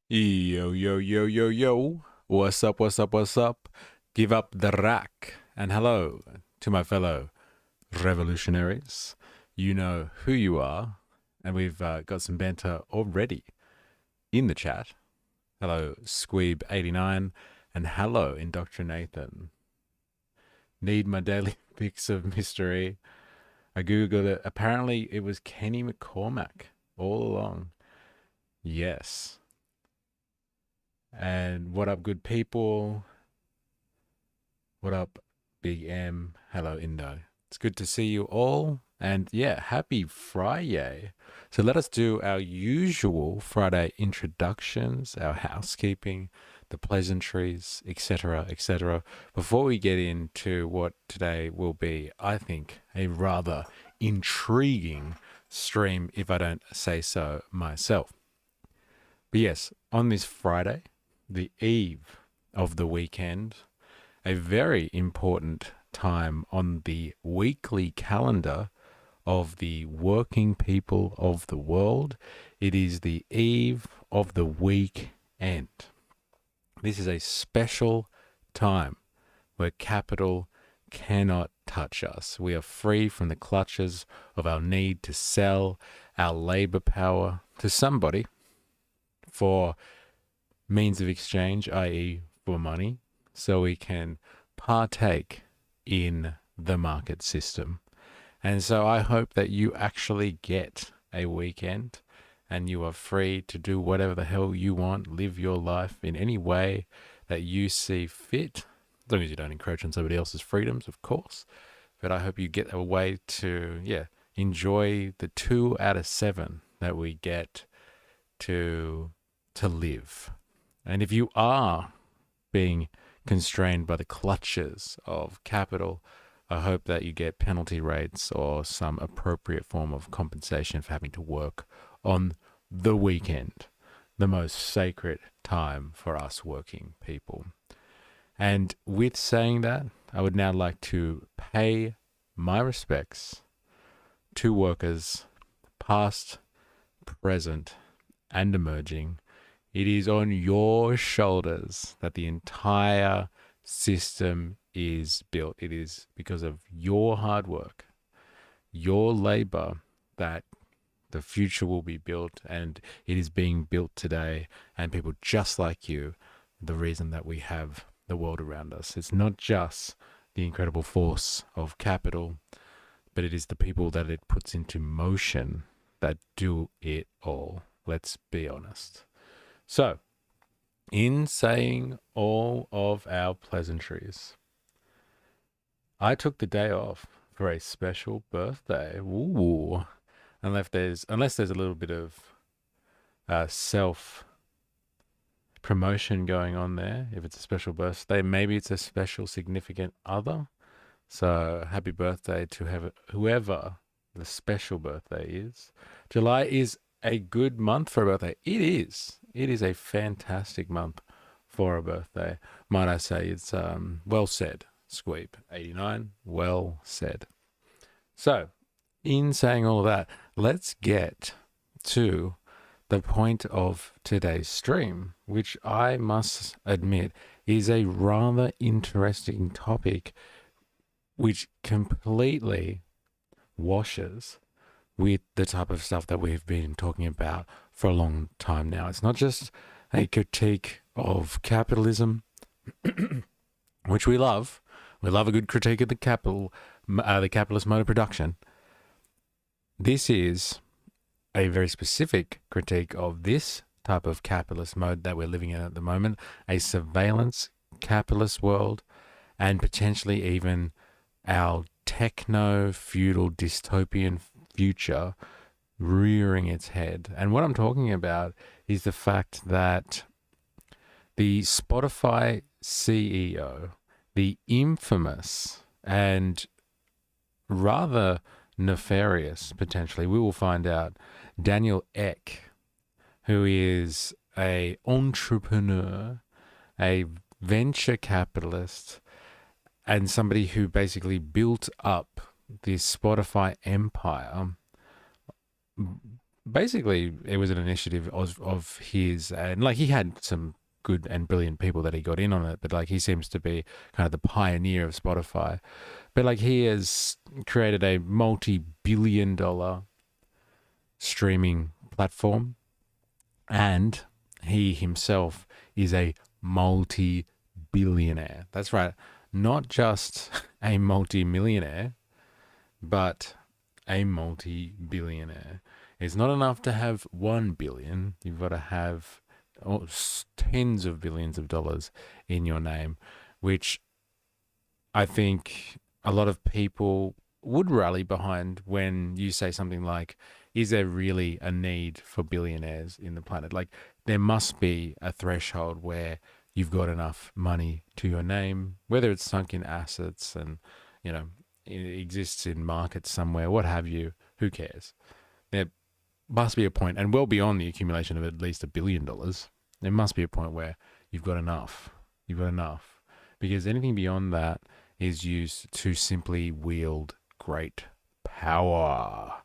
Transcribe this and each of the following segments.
Yo, yo, yo, yo, yo. What's up, what's up, what's up? Give up the rack. And hello to my fellow revolutionaries. You know who you are. And we've got some banter already in the chat. Hello, Squeeb89. And hello, Indoctrinathan. Need my daily fix of mystery. I googled it. Apparently, it was Kenny McCormack all along. Yes. And what up, good people? What up, Big M? Hello, Indo. It's good to see you all. And yeah, happy Friday. So let us do our usual Friday introductions, our housekeeping, the pleasantries, etc., etc., before we get into what today will be, I think, a rather intriguing stream, if I don't say so myself. But yes, on this Friday, the eve of the weekend, a very important time on the weekly calendar of the working people of the world. It is the eve of the weekend. This is a special time where capital cannot touch us. We are free from the clutches of our need to sell our labor power to somebody for means of exchange, i.e., for money, so we can partake in the market system. And so I hope that you actually get a weekend and you are free to do whatever the hell you want, live your life in any way that you see fit, as long as you don't encroach on somebody else's freedoms, of course. But I hope you get a way to, enjoy the 2 out of 7 that we get to live. And if you are being constrained by the clutches of capital, I hope that you get penalty rates or some appropriate form of compensation for having to work on the weekend, the most sacred time for us working people. And with saying that, I would now like to pay my respects to workers past, present, and emerging. It is on your shoulders that the entire system is built. It is because of your hard work, your labor, that the future will be built, and it is being built today. And people just like you, the reason that we have the world around us. It's not just the incredible force of capital, but it is the people that it puts into motion that do it all. Let's be honest. So, in saying all of our pleasantries, I took the day off for a special birthday. Ooh. Unless there's a little bit of self promotion going on there. If it's a special birthday, maybe it's a special significant other. So happy birthday to whoever the special birthday is. July is a good month for a birthday. It is. It is a fantastic month for a birthday. Might I say it's well said, Squeeb 89. Well said. So, in saying all of that, let's get to the point of today's stream, which I must admit is a rather interesting topic, which completely washes with the type of stuff that we've been talking about for a long time now. It's not just a critique of capitalism, which we love. We love a good critique of the capitalist mode of production. This is a very specific critique of this type of capitalist mode that we're living in at the moment, a surveillance capitalist world, and potentially even our techno feudal dystopian future rearing its head. And what I'm talking about is the fact that the Spotify CEO, the infamous and rather nefarious, potentially, we will find out, Daniel Ek, who is a entrepreneur, a venture capitalist, and somebody who basically built up the Spotify empire basically it was an initiative of his, and like he had some good and brilliant people that he got in on it, but like he seems to be kind of the pioneer of Spotify. But like he has created a multi-billion-dollar streaming platform, and he himself is a multi-billionaire. That's right, not just a multi-millionaire, but a multi-billionaire. It's not enough to have 1 billion. You've got to have tens of billions of dollars in your name, which I think a lot of people would rally behind when you say something like, is there really a need for billionaires in the planet? Like, there must be a threshold where you've got enough money to your name, whether it's sunk in assets and, you know, it exists in markets somewhere, what have you, who cares? There must be a point, and well beyond the accumulation of at least $1 billion, there must be a point where you've got enough. You've got enough. Because anything beyond that is used to simply wield great power.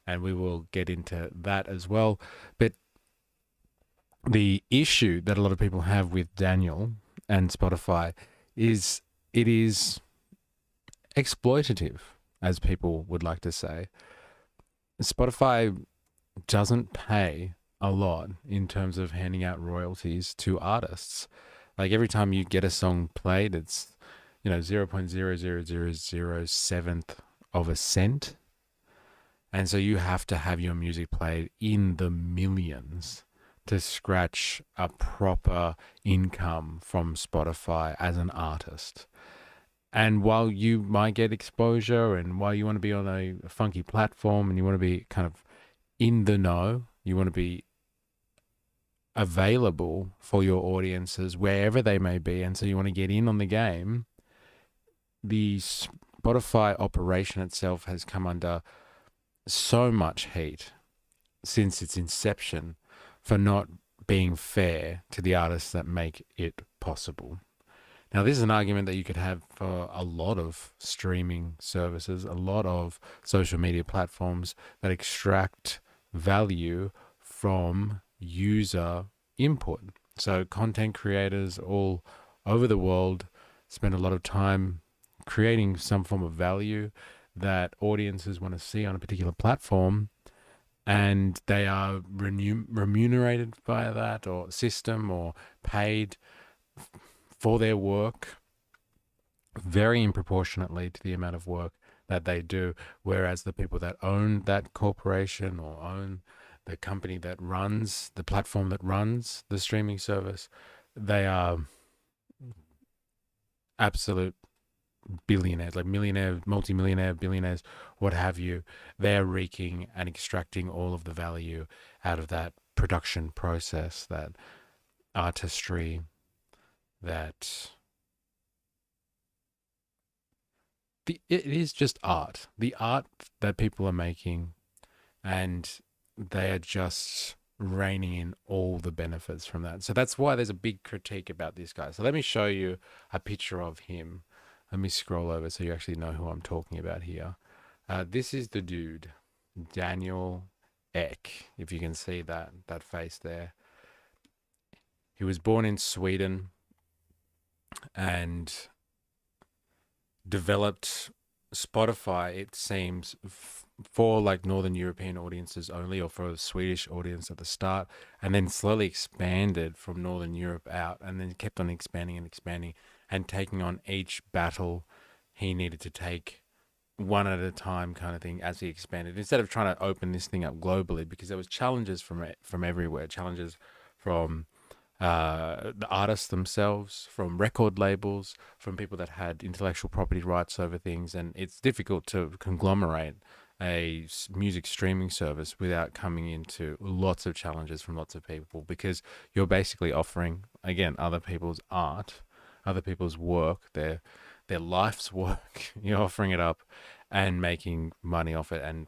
And we will get into that as well. But the issue that a lot of people have with Daniel and Spotify is it is exploitative, as people would like to say. Spotify doesn't pay a lot in terms of handing out royalties to artists. Like every time you get a song played, it's 0.00007th of a cent. And so you have to have your music played in the millions to scratch a proper income from Spotify as an artist. And while you might get exposure and while you want to be on a funky platform and you want to be kind of in the know, you want to be available for your audiences wherever they may be, and so you want to get in on the game, the Spotify operation itself has come under so much heat since its inception for not being fair to the artists that make it possible. Now, this is an argument that you could have for a lot of streaming services, a lot of social media platforms that extract value from user input. So content creators all over the world spend a lot of time creating some form of value that audiences want to see on a particular platform, and they are remunerated by that or system or paid for their work very improportionately to the amount of work that they do, whereas the people that own that corporation or own the company that runs the platform that runs the streaming service, they are absolute billionaires, like millionaire, multimillionaire, billionaires, what have you. They're reeking and extracting all of the value out of that production process, that artistry, that it is just art, the art that people are making, and they are just reining in all the benefits from that. So that's why there's a big critique about this guy. So let me show you a picture of him. Let me scroll over so you actually know who I'm talking about here. This is the dude, Daniel Ek, if you can see that face there. He was born in Sweden and developed Spotify, it seems, for like Northern European audiences only, or for a Swedish audience at the start, and then slowly expanded from Northern Europe out, and then kept on expanding and expanding and taking on each battle he needed to take one at a time, kind of thing, as he expanded, instead of trying to open this thing up globally, because there was challenges from everywhere, challenges from the artists themselves, from record labels, from people that had intellectual property rights over things. And it's difficult to conglomerate a music streaming service without coming into lots of challenges from lots of people, because you're basically offering, again, other people's art, other people's work, their life's work. You're offering it up and making money off it, and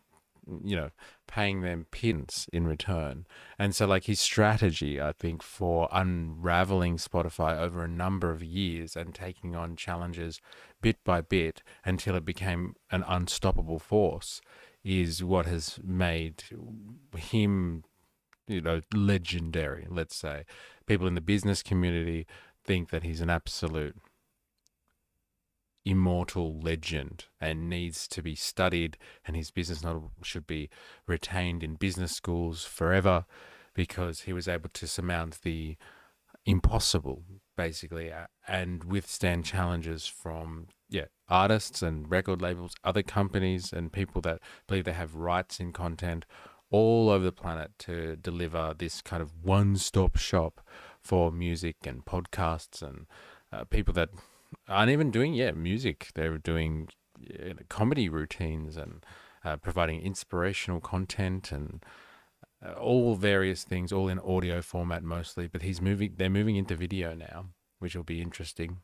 paying them pins in return. And so like his strategy, I think, for unraveling Spotify over a number of years and taking on challenges bit by bit until it became an unstoppable force, is what has made him, legendary, let's say. People in the business community think that he's an absolute immortal legend and needs to be studied, and his business model should be retained in business schools forever because he was able to surmount the impossible, basically, and withstand challenges from artists and record labels, other companies, and people that believe they have rights in content all over the planet to deliver this kind of one-stop shop for music and podcasts, and people that aren't even doing music. They're doing comedy routines and providing inspirational content and all various things, all in audio format mostly. But they're moving into video now, which will be interesting.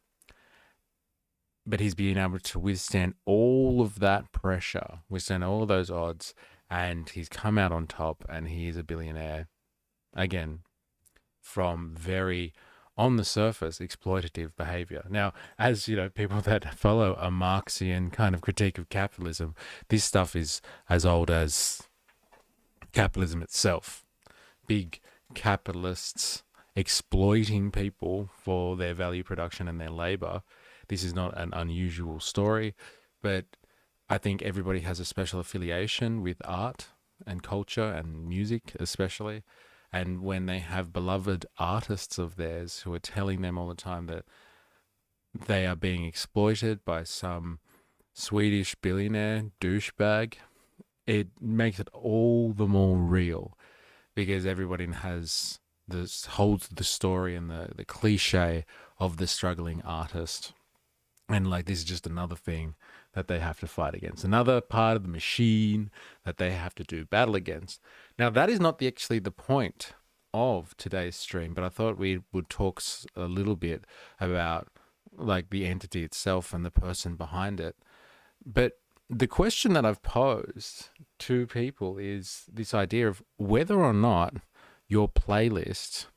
But he's being able to withstand all of that pressure, withstand all of those odds, and he's come out on top, and he is a billionaire again from very, on the surface, exploitative behavior. Now, as people that follow a Marxian kind of critique of capitalism, this stuff is as old as capitalism itself. Big capitalists exploiting people for their value production and their labor. This is not an unusual story, but I think everybody has a special affiliation with art and culture and music especially. And when they have beloved artists of theirs who are telling them all the time that they are being exploited by some Swedish billionaire douchebag, it makes it all the more real, because everybody holds the story and the cliche of the struggling artist. And this is just another thing that they have to fight against, another part of the machine that they have to do battle against. Now, that is not actually the point of today's stream, but I thought we would talk a little bit about the entity itself and the person behind it. But the question that I've posed to people is this idea of whether or not your playlist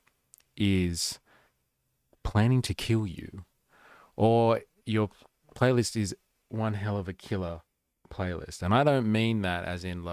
is planning to kill you, or your playlist is one hell of a killer playlist. And I don't mean that as in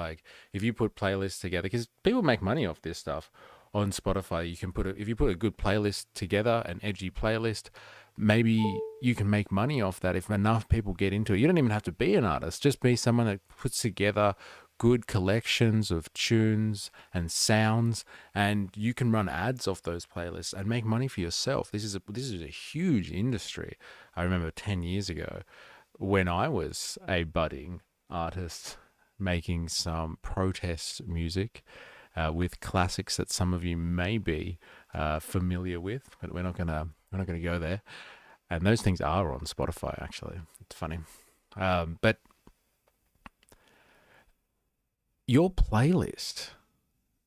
if you put playlists together, because people make money off this stuff on Spotify. You can if you put a good playlist together, an edgy playlist, maybe you can make money off that if enough people get into it. You don't even have to be an artist, just be someone that puts together good collections of tunes and sounds, and you can run ads off those playlists and make money for yourself. This is a huge industry. I remember 10 years ago when I was a budding artist making some protest music with classics that some of you may be familiar with, but we're not gonna go there. And those things are on Spotify, actually. It's funny, but your playlist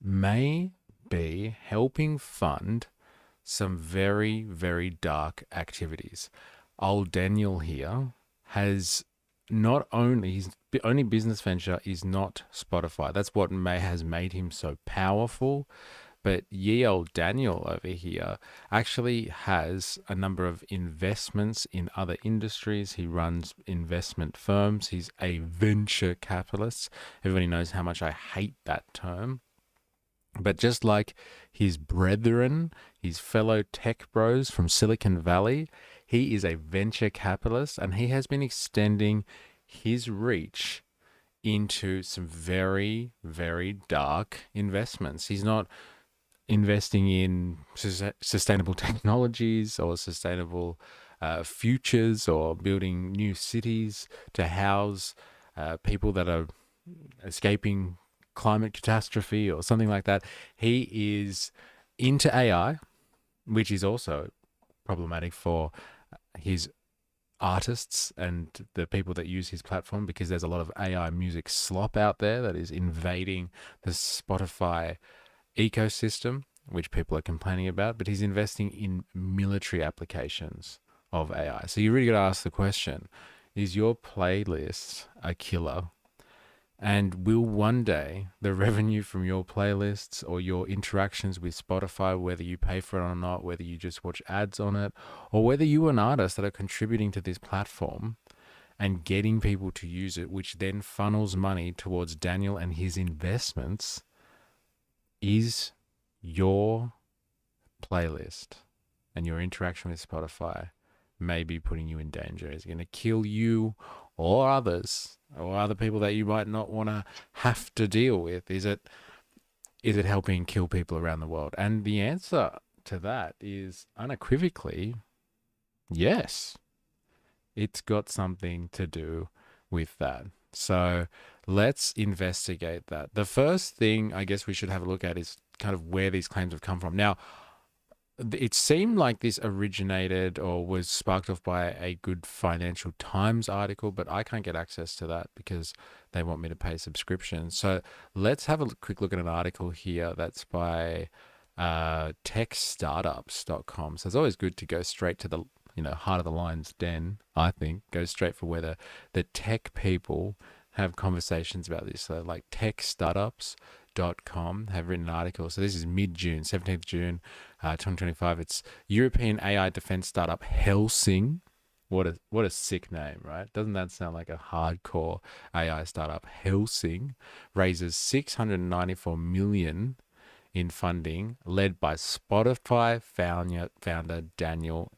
may be helping fund some very, very dark activities. Old Daniel here has his only business venture is not Spotify. That's what has made him so powerful. But ye old Daniel over here actually has a number of investments in other industries. He runs investment firms. He's a venture capitalist. Everybody knows how much I hate that term. But just like his brethren, his fellow tech bros from Silicon Valley, he is a venture capitalist, and he has been extending his reach into some very, very dark investments. He's not investing in sustainable technologies or sustainable futures or building new cities to house people that are escaping climate catastrophe or something like that. He is into AI, which is also problematic for his artists and the people that use his platform, because there's a lot of AI music slop out there that is invading the Spotify ecosystem, which people are complaining about. But he's investing in military applications of AI. So you really got to ask the question, is your playlist a killer? And will one day the revenue from your playlists or your interactions with Spotify, whether you pay for it or not, whether you just watch ads on it, or whether you're an artist that are contributing to this platform and getting people to use it, which then funnels money towards Daniel and his investments, is your playlist and your interaction with Spotify may be putting you in danger. Is it going to kill you or others or other people that you might not want to have to deal with? Is it helping kill people around the world? And the answer to that is unequivocally yes. It's got something to do with that. So let's investigate that. The first thing I guess we should have a look at is kind of where these claims have come from. Now, it seemed like this originated or was sparked off by a good Financial Times article, but I can't get access to that because they want me to pay subscription. So let's have a quick look at an article here that's by techstartups.com. So it's always good to go straight to the heart of the lion's den, I think. Go straight for where the tech people have conversations about this. So like techstartups.com have written an article. So this is mid-June, 17th June, 2025. It's European AI defense startup Helsing. What a sick name, right? Doesn't that sound like a hardcore AI startup? Helsing raises 694 million in funding, led by Spotify founder Daniel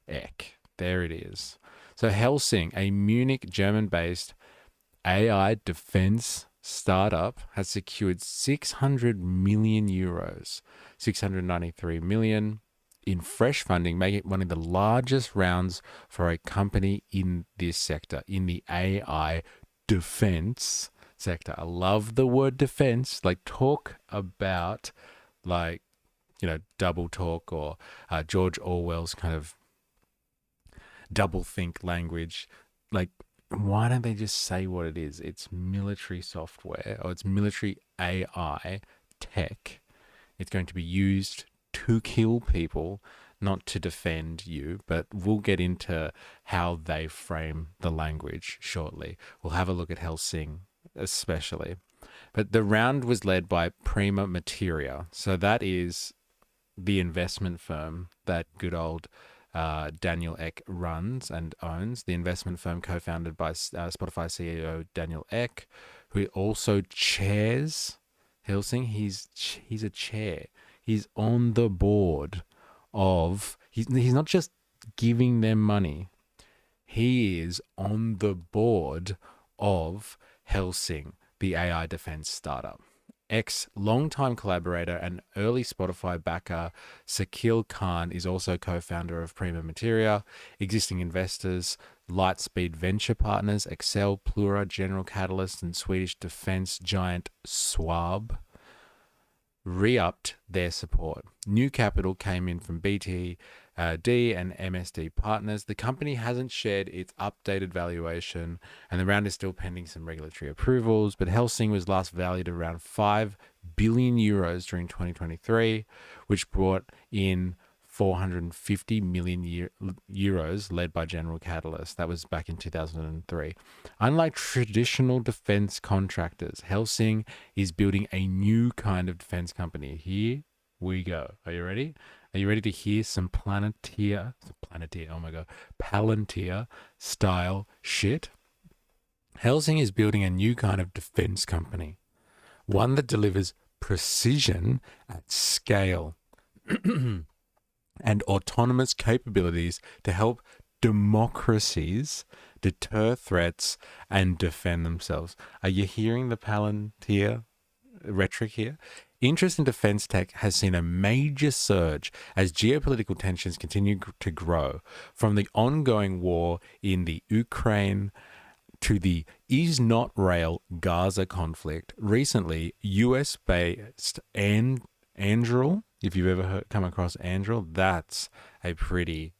Ek. There it is. So Helsing, a Munich, German-based AI defense startup, has secured 600 million euros, 693 million in fresh funding, making it one of the largest rounds for a company in this sector, in the AI defense sector. I love the word defense. Like, talk about double talk or George Orwell's kind of double think language. Like, why don't they just say what it is? It's military software, or it's military AI tech. It's going to be used to kill people, not to defend you. But we'll get into how they frame the language shortly. We'll have a look at Helsing especially. But the round was led by Prima Materia. So that is the investment firm that good old Daniel Ek runs and owns. The investment firm co-founded by Spotify CEO Daniel Ek, who also chairs Helsing. He's a chair. He's on the board of. He's not just giving them money. He is on the board of Helsing, the AI defense startup. Ex-longtime collaborator and early Spotify backer Sakil Khan is also co-founder of Prima Materia. Existing investors Lightspeed Venture Partners, Excel, Plura, General Catalyst, and Swedish defense giant Swab re-upped their support. New capital came in from BTD and MSD Partners. The company hasn't shared its updated valuation, and the round is still pending some regulatory approvals, but Helsing was last valued around 5 billion euros during 2023, which brought in 450 million euros, led by General Catalyst. That was back in 2003. Unlike traditional defense contractors, Helsing is building a new kind of defense company. Here we go. Are you ready? Are you ready to hear some Palantir style shit? Helsing is building a new kind of defense company, one that delivers precision at scale and autonomous capabilities to help democracies deter threats and defend themselves. Are you hearing the Palantir rhetoric here? Interest in defense tech has seen a major surge as geopolitical tensions continue to grow, from the ongoing war in the Ukraine to the Is Not Rail Gaza conflict. Recently, US-based Anduril, if you've ever come across Anduril, that's a pretty,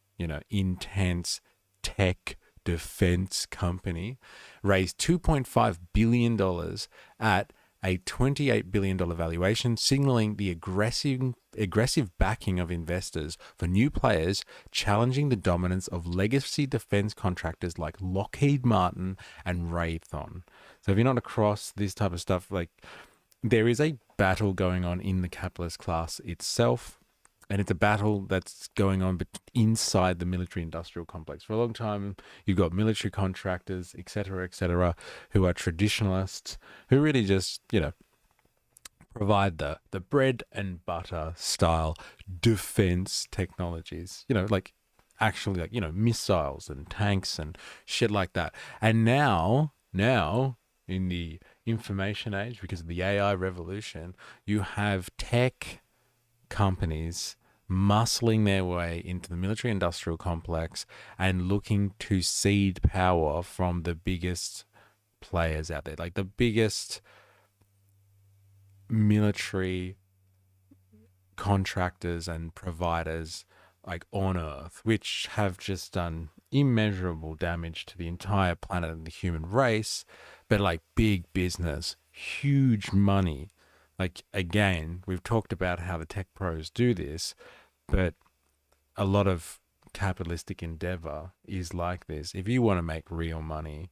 intense tech defense company, raised $2.5 billion at a $28 billion valuation, signaling the aggressive backing of investors for new players challenging the dominance of legacy defense contractors like Lockheed Martin and Raytheon. So if you're not across this type of stuff, like, there is a battle going on in the capitalist class itself And it's a battle that's going on inside the military industrial complex. For a long time, you've got military contractors, et cetera, who are traditionalists, who really just, provide the bread and butter style defense technologies, like actually like, missiles and tanks and shit like that. And now in the information age, because of the AI revolution, you have tech companies muscling their way into the military industrial complex and looking to cede power from the biggest players out there, like the biggest military contractors and providers like on earth, which have just done immeasurable damage to the entire planet and the human race, but like big business, huge money. Like, again, we've talked about how the tech pros do this, but a lot of capitalistic endeavor is like this. If you want to make real money,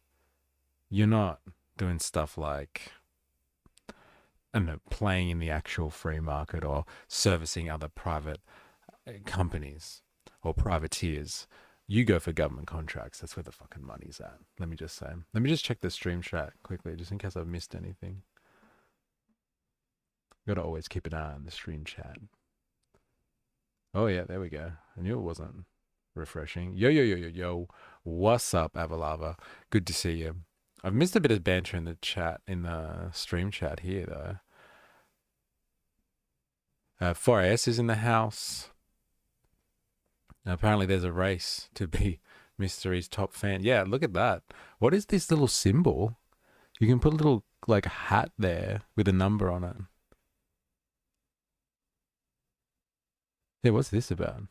you're not doing stuff like, I don't know, playing in the actual free market or servicing other private companies or privateers. You go for government contracts. That's where the fucking money's at. Let me just say. Let me just check the stream chat quickly, just in case I've missed anything. Gotta always keep an eye on the stream chat. Oh yeah, there we go. I knew it wasn't refreshing. Yo. What's up, Avalava? Good to see you. I've missed a bit of banter in the chat, in the stream chat here, though. 4AS is in the house. Now, apparently there's a race to be Mystery's top fan. Yeah, look at that. What is this little symbol? You can put a little, like, hat there with a number on it. Yeah, what's this about?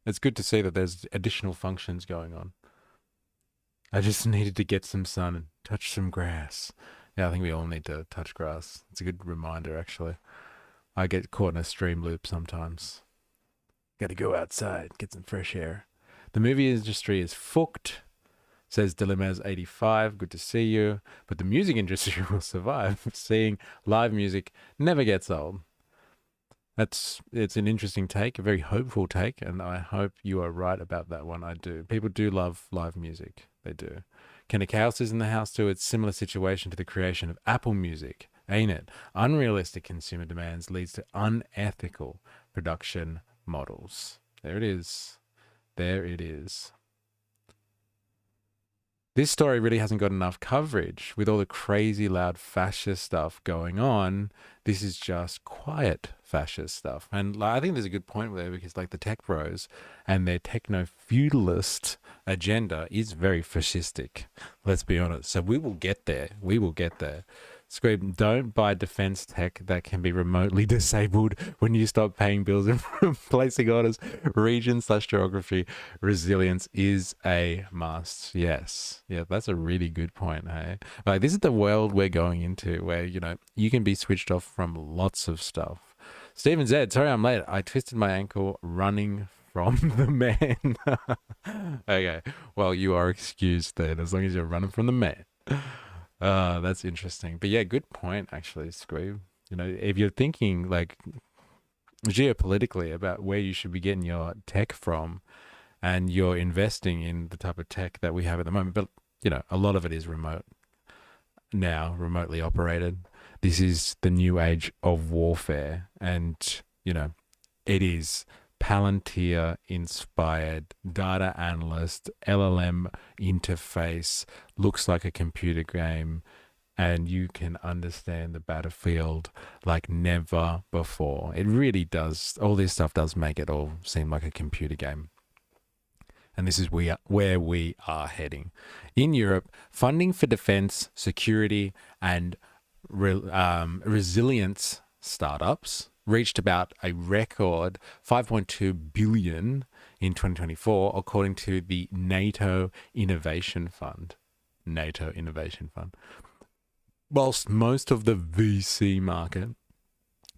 It's good to see that there's additional functions going on. I just needed to get some sun and touch some grass. Yeah, I think we all need to touch grass. It's a good reminder, actually. I get caught in a stream loop sometimes. Gotta go outside, get some fresh air. The movie industry is fucked, says Dilemmas85. Good to see you. But the music industry will survive. Seeing live music never gets old. It's an interesting take, a very hopeful take, and I hope you are right about that one. I do. People do love live music. They do. Kenny Chaos is in the house too. It's a similar situation to the creation of Apple Music, ain't it? Unrealistic consumer demands leads to unethical production models. There it is. There it is. This story really hasn't got enough coverage with all the crazy loud fascist stuff going on. This is just quiet fascist stuff. And I think there's a good point there, because like the tech bros and their techno feudalist agenda is very fascistic. Let's be honest. So we will get there. We will get there. Scream, don't buy defense tech that can be remotely disabled when you stop paying bills and placing orders. Region/geography resilience is a must. Yes. Yeah, that's a really good point, hey? Like, this is the world we're going into where, you can be switched off from lots of stuff. Steven Z, sorry I'm late. I twisted my ankle running from the man. Okay, well, you are excused then, as long as you're running from the man. That's interesting. But yeah, good point, actually, Screw. If you're thinking like geopolitically about where you should be getting your tech from, and you're investing in the type of tech that we have at the moment, but a lot of it is remote now, remotely operated. This is the new age of warfare, and it is Palantir inspired data analyst LLM interface, looks like a computer game, and you can understand the battlefield like never before. It really does. All this stuff does make it all seem like a computer game. And this is where we are heading. In Europe, funding for defense, security, and resilience startups reached about a record 5.2 billion in 2024, according to the NATO Innovation Fund. NATO Innovation Fund. Whilst most of the VC market,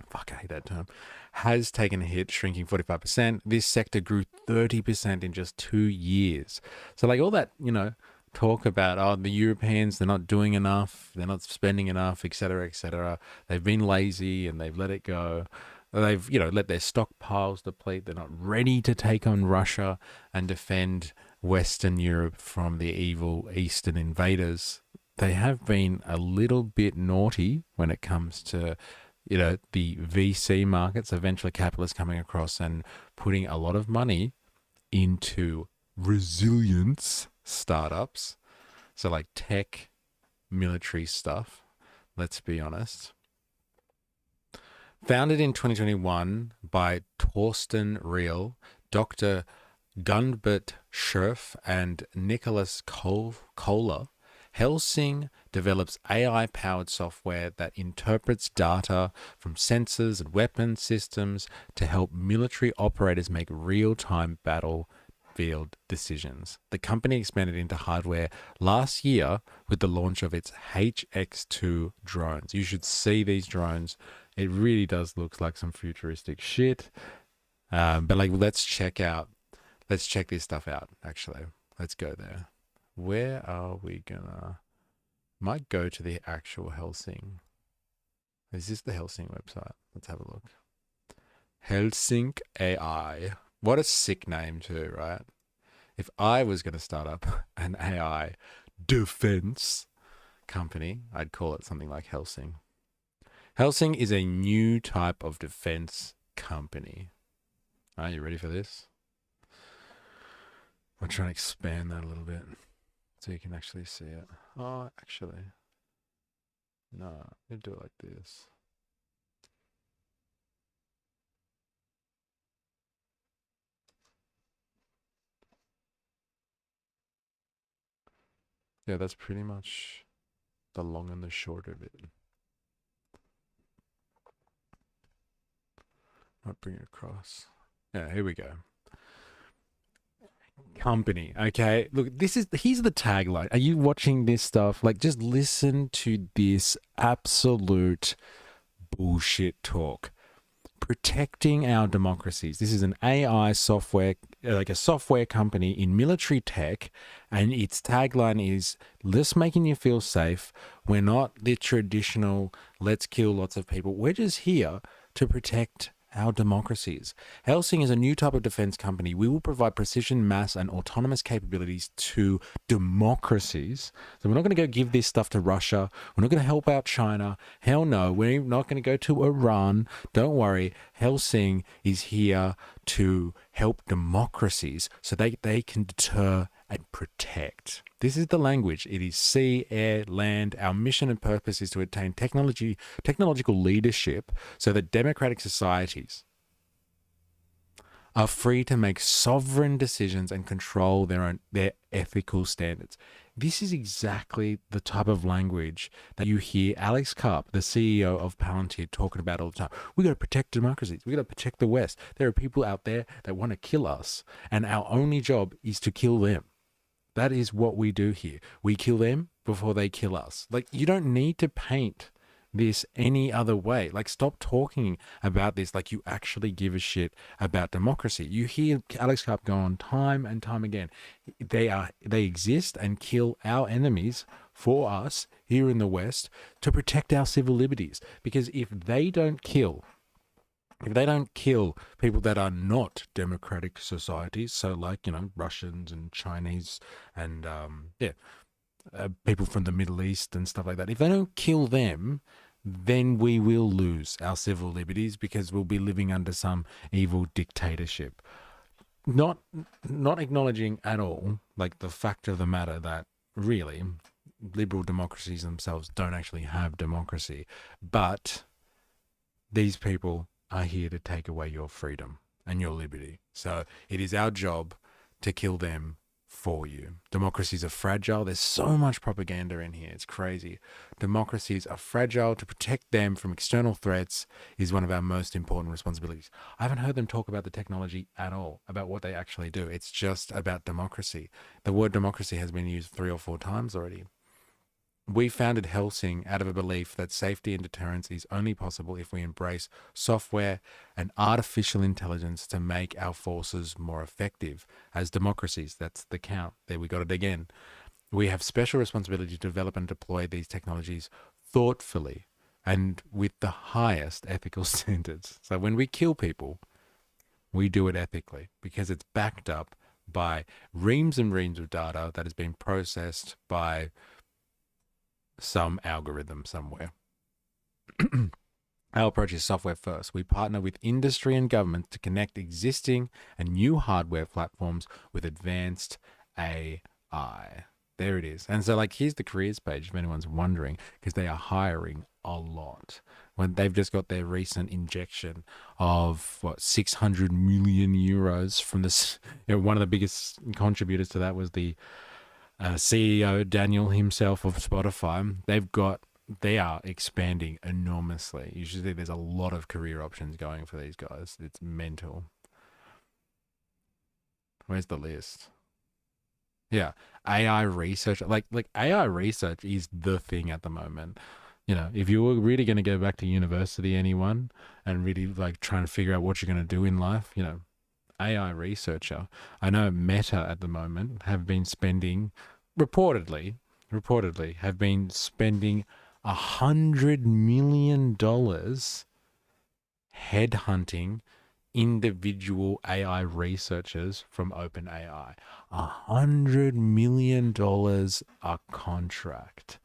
fuck, I hate that term, has taken a hit, shrinking 45%, this sector grew 30% in just 2 years. So like all that, talk about, the Europeans, they're not doing enough, they're not spending enough, etc., etc. They've been lazy and they've let it go. They've, let their stockpiles deplete. They're not ready to take on Russia and defend Western Europe from the evil Eastern invaders. They have been a little bit naughty when it comes to, the VC markets, so venture capitalists coming across and putting a lot of money into resilience startups. So like tech, military stuff, let's be honest. Founded in 2021 by Torsten Riehl, Dr. Gunbert Scherf, and Nicholas Kohler, Helsing develops AI-powered software that interprets data from sensors and weapon systems to help military operators make real-time battlefield decisions. The company expanded into hardware last year with the launch of its HX2 drones. You should see these drones. It really does look like some futuristic shit. But like, let's check this stuff out, actually. Let's go there. Where are we gonna... Might go to the actual Helsing. Is this the Helsing website? Let's have a look. Helsing AI. What a sick name too, right? If I was going to start up an AI defense company, I'd call it something like Helsing. Helsing is a new type of defense company. Are you ready for this? I'm trying to expand that a little bit so you can actually see it. Oh, actually, no, you do it like this. Yeah, that's pretty much the long and the short of it. I'll bring it across. Yeah, here we go. Company. Okay. Look, here's the tagline. Are you watching this stuff? Like, just listen to this absolute bullshit talk. Protecting our democracies. This is an AI software, like a software company in military tech, and its tagline is just making you feel safe. We're not the traditional let's kill lots of people. We're just here to protect our democracies. Helsing is a new type of defense company. We will provide precision, mass, and autonomous capabilities to democracies. So we're not going to go give this stuff to Russia. We're not going to help out China. Hell no. We're not going to go to Iran. Don't worry. Helsing is here to help democracies so they can deter and protect. This is the language. It is sea, air, land. Our mission and purpose is to attain technological leadership so that democratic societies are free to make sovereign decisions and control their ethical standards. This is exactly the type of language that you hear Alex Karp, the CEO of Palantir, talking about all the time. We got to protect democracies. We got to protect the West. There are people out there that want to kill us, and our only job is to kill them. That is what we do here. We kill them before they kill us. Like, you don't need to paint this any other way. Like, stop talking about this like you actually give a shit about democracy. You hear Alex Karp go on time and time again. They exist and kill our enemies for us here in the West to protect our civil liberties. Because if they don't kill people that are not democratic societies, so like, Russians and Chinese and people from the Middle East and stuff like that, if they don't kill them, then we will lose our civil liberties because we'll be living under some evil dictatorship. Not acknowledging at all, like, the fact of the matter that really liberal democracies themselves don't actually have democracy, but these people are here to take away your freedom and your liberty. So it is our job to kill them for you. Democracies are fragile. There's so much propaganda in here. It's crazy. Democracies are fragile. To protect them from external threats is one of our most important responsibilities. I haven't heard them talk about the technology at all, about what they actually do. It's just about democracy. The word democracy has been used 3 or 4 times already. We founded Helsing out of a belief that safety and deterrence is only possible if we embrace software and artificial intelligence to make our forces more effective as democracies. That's the count. There, we got it again. We have special responsibility to develop and deploy these technologies thoughtfully and with the highest ethical standards. So when we kill people, we do it ethically because it's backed up by reams and reams of data that has been processed by some algorithm somewhere. Our approach is software first. We partner with industry and government to connect existing and new hardware platforms with advanced AI. There it is. And so, like, here's the careers page if anyone's wondering, because they are hiring a lot. When they've just got their recent injection of what 600 million euros from this, one of the biggest contributors to that was the CEO Daniel himself of Spotify. They are expanding enormously. You should see there's a lot of career options going for these guys. It's mental. Where's the list? Yeah, AI research, like AI research is the thing at the moment. If you were really going to go back to university, anyone, and really like trying to figure out what you're going to do in life, AI researcher. I know Meta at the moment have been spending, reportedly, have been spending $100 million headhunting individual AI researchers from OpenAI. $100 million a contract.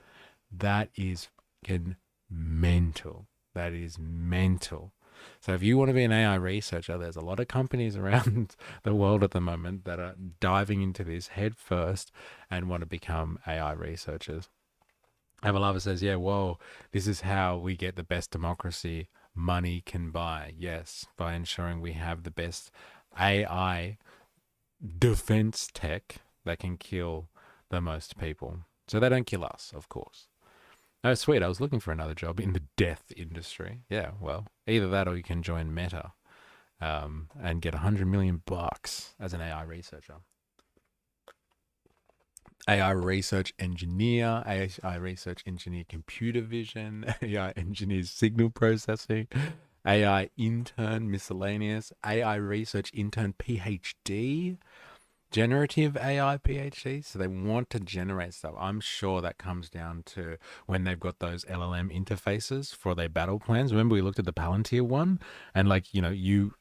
That is fucking mental. That is mental. So if you want to be an AI researcher, there's a lot of companies around the world at the moment that are diving into this head first and want to become AI researchers. Avalava says, yeah, whoa, this is how we get the best democracy money can buy. Yes, by ensuring we have the best AI defense tech that can kill the most people. So they don't kill us, of course. Oh, sweet. I was looking for another job in the death industry. Yeah, well, either that or you can join Meta and get $100 million as an AI researcher. AI research engineer, AI research engineer computer vision, AI engineer signal processing, AI intern miscellaneous, AI research intern PhD, generative AI PhD. So they want to generate stuff. I'm sure that comes down to when they've got those LLM interfaces for their battle plans. Remember we looked at the Palantir one, and like, you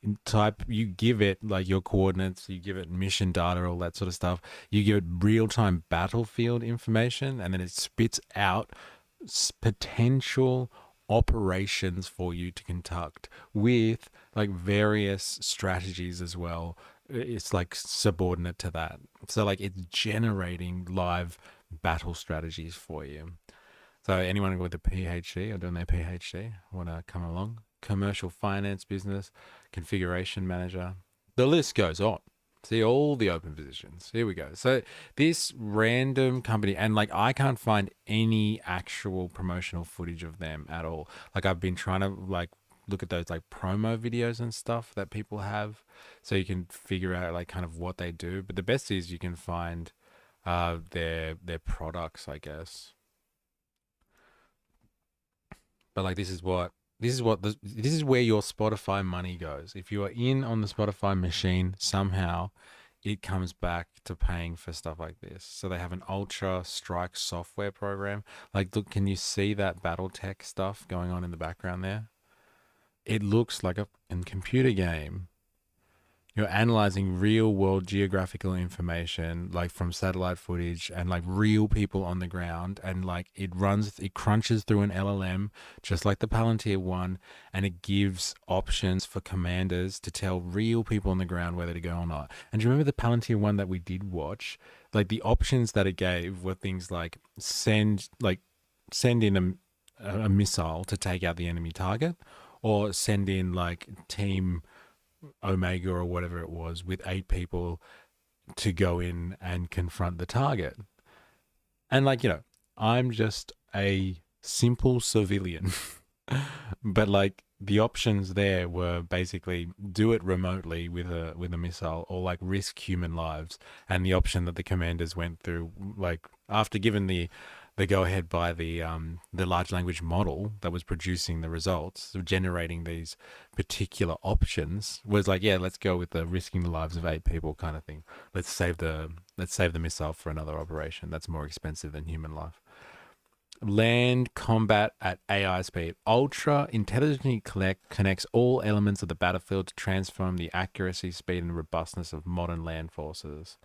give it like your coordinates, you give it mission data, all that sort of stuff. You give it real-time battlefield information, and then it spits out potential operations for you to conduct with like various strategies as well. It's like subordinate to that. So like it's generating live battle strategies for you. So anyone with a PhD or doing their PhD want to come along? Commercial finance business, configuration manager. The list goes on. See all the open positions. Here we go. So this random company, and like I can't find any actual promotional footage of them at all. Like I've been trying to like look at those like promo videos and stuff that people have, so you can figure out like kind of what they do. But the best is you can find their products, I guess. But like this is where your Spotify money goes. If you are in on the Spotify machine somehow, it comes back to paying for stuff like this. So they have an Ultra Strike software program. Like, look, can you see that BattleTech stuff going on in the background there? It looks like a computer game. You're analyzing real world geographical information, like from satellite footage and like real people on the ground. And like it crunches through an LLM, just like the Palantir one. And it gives options for commanders to tell real people on the ground whether to go or not. And do you remember the Palantir one that we did watch? Like the options that it gave were things like send in a missile to take out the enemy target, or send in like Team Omega or whatever it was with 8 people to go in and confront the target. And like, I'm just a simple civilian, but like the options there were basically do it remotely with a missile, or like risk human lives. And the option that the commanders went through, like after given the go ahead by the large language model that was producing the results, generating these particular options, was like, yeah, let's go with the risking the lives of 8 people kind of thing. Let's save the missile for another operation that's more expensive than human life. Land combat at AI speed. Ultra intelligently connects all elements of the battlefield to transform the accuracy, speed, and robustness of modern land forces.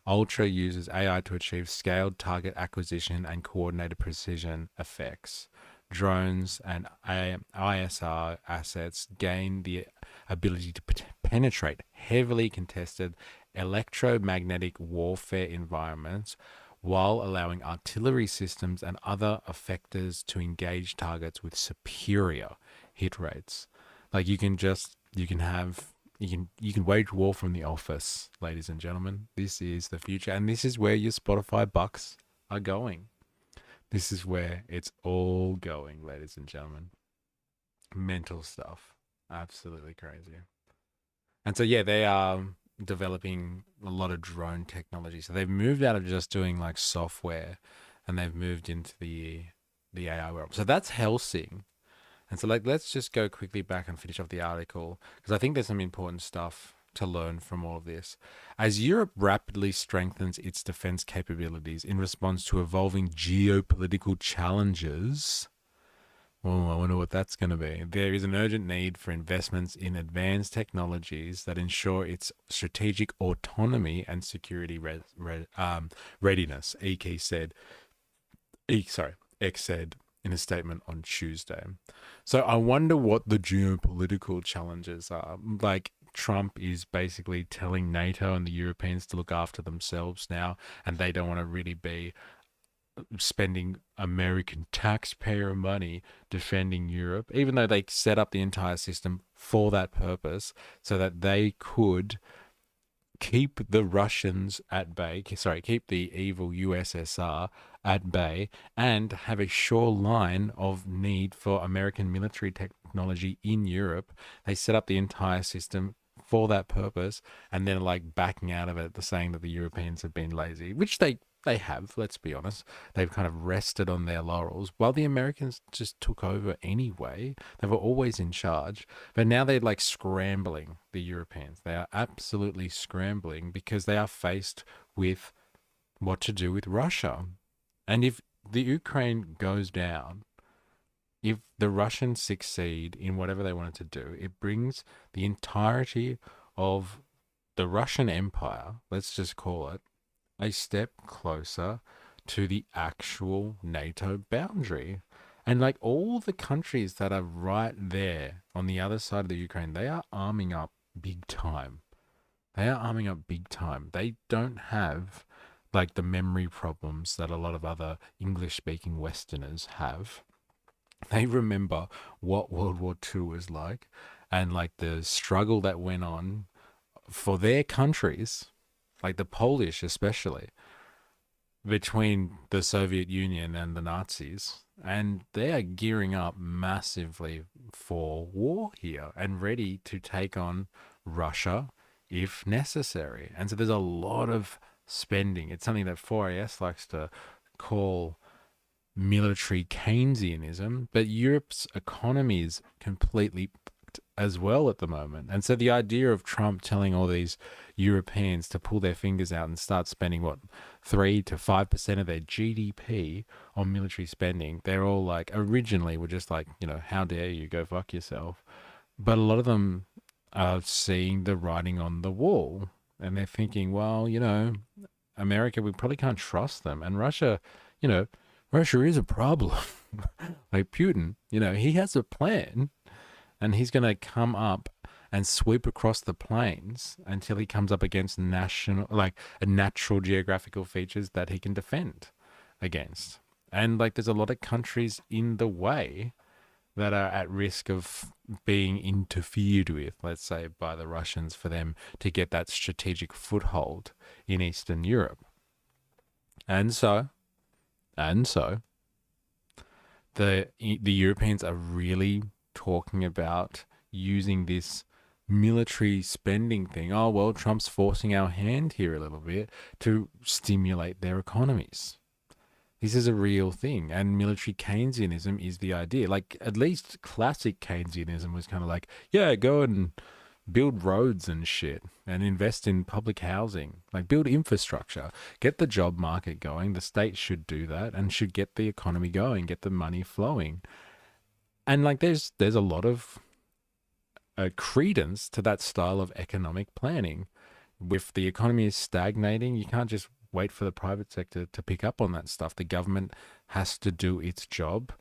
Ultra uses AI to achieve scaled target acquisition and coordinated precision effects. Drones and ISR assets gain the ability to penetrate heavily contested electromagnetic warfare environments while allowing artillery systems and other effectors to engage targets with superior hit rates. Like you can wage war from the office, ladies and gentlemen. This is the future, and this is where your Spotify bucks are going. This is where it's all going, ladies and gentlemen. Mental stuff. Absolutely crazy. And so, yeah, they are developing a lot of drone technology. So they've moved out of just doing like software and they've moved into the AI world. So that's Helsing. And so, like, let's just go quickly back and finish off the article because I think there's some important stuff to learn from all of this. As Europe rapidly strengthens its defense capabilities in response to evolving geopolitical challenges, well, I wonder what that's going to be. There is an urgent need for investments in advanced technologies that ensure its strategic autonomy and security readiness, X said in a statement on Tuesday. So I wonder what the geopolitical challenges are. Like, Trump is basically telling NATO and the Europeans to look after themselves now, and they don't want to really be spending American taxpayer money defending Europe, even though they set up the entire system for that purpose so that they could keep the Russians at bay, keep the evil USSR at bay, and have a sure line of need for American military technology in Europe. They set up the entire system for that purpose, and then like backing out of it, saying that the Europeans have been lazy, which they have, let's be honest. They've kind of rested on their laurels while the Americans just took over anyway. They were always in charge. But now they're like scrambling, the Europeans. They are absolutely scrambling because they are faced with what to do with Russia. And if the Ukraine goes down, if the Russians succeed in whatever they wanted to do, it brings the entirety of the Russian Empire, let's just call it, a step closer to the actual NATO boundary. And like all the countries that are right there on the other side of the Ukraine, they are arming up big time. They are arming up big time. They don't have like the memory problems that a lot of other English speaking Westerners have. They remember what World War II was like and like the struggle that went on for their countries, like the Polish especially, between the Soviet Union and the Nazis. And they are gearing up massively for war here and ready to take on Russia if necessary. And so there's a lot of spending. It's something that 4AS likes to call military Keynesianism, but Europe's economy is completely as well at the moment. And so the idea of Trump telling all these Europeans to pull their fingers out and start spending 3 to 5% of their GDP on military spending, they're all like, originally were just like, how dare you, go fuck yourself. But a lot of them are seeing the writing on the wall and they're thinking, well, America, we probably can't trust them. And Russia, Russia is a problem. Like Putin, he has a plan. And he's going to come up and sweep across the plains until he comes up against natural geographical features that he can defend against. And like there's a lot of countries in the way that are at risk of being interfered with, let's say, by the Russians for them to get that strategic foothold in Eastern Europe. And so the Europeans are really talking about using this military spending thing. Oh, well, Trump's forcing our hand here a little bit to stimulate their economies. This is a real thing. And military Keynesianism is the idea. Like, at least classic Keynesianism was kind of like, yeah, go and build roads and shit and invest in public housing, like build infrastructure, get the job market going. The state should do that and should get the economy going, get the money flowing. And like there's a lot of credence to that style of economic planning. If the economy is stagnating, you can't just wait for the private sector to pick up on that stuff. The government has to do its job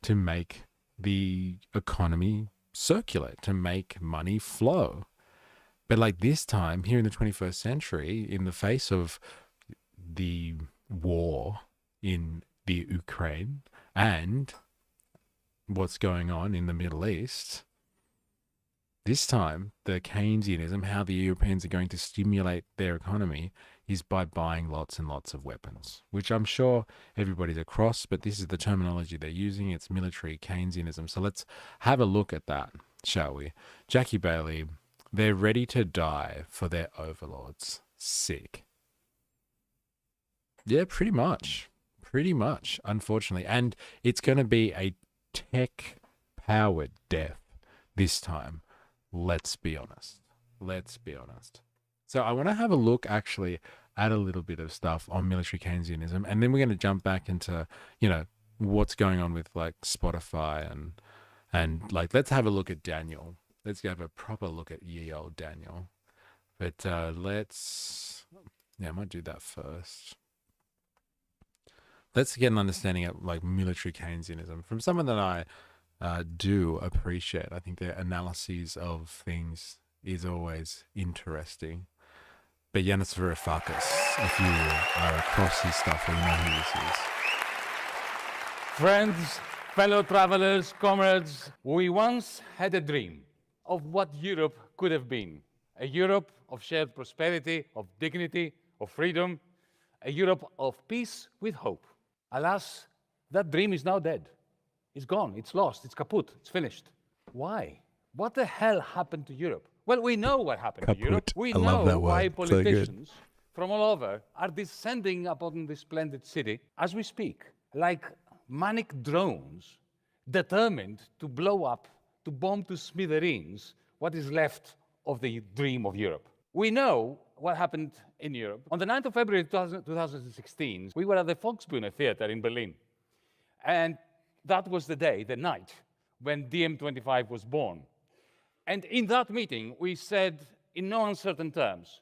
to make the economy circulate, to make money flow. But like this time, here in the 21st century, in the face of the war in the Ukraine and what's going on in the Middle East, this time the Keynesianism, how the Europeans are going to stimulate their economy, is by buying lots and lots of weapons, which I'm sure everybody's across, but this is the terminology they're using. It's military Keynesianism. So let's have a look at that, shall we? Jackie Bailey, they're ready to die for their overlords. Sick. Yeah, pretty much. Pretty much, unfortunately. And it's going to be a tech-powered death this time. Let's be honest. Let's be honest. So I want to have a look actually at a little bit of stuff on military Keynesianism, and then we're going to jump back into, what's going on with like Spotify and like, let's have a look at Daniel. Let's have a proper look at ye old Daniel. But I might do that first. Let's get an understanding of like military Keynesianism from someone that I do appreciate. I think their analyses of things is always interesting. But Yanis Varoufakis, if you are across his stuff, or you know who this is. Friends, fellow travelers, comrades, we once had a dream of what Europe could have been. A Europe of shared prosperity, of dignity, of freedom, a Europe of peace with hope. Alas, that dream is now dead. It's gone, it's lost, it's kaput, it's finished. Why? What the hell happened to Europe? Well, we know what happened to Europe. We know why politicians from all over are descending upon this splendid city as we speak, like manic drones determined to blow up, to bomb to smithereens what is left of the dream of Europe. We know what happened in Europe. On the 9th of February 2016, we were at the Volksbühne Theater in Berlin. And that was the day, the night, when DiEM25 was born. And in that meeting, we said, in no uncertain terms,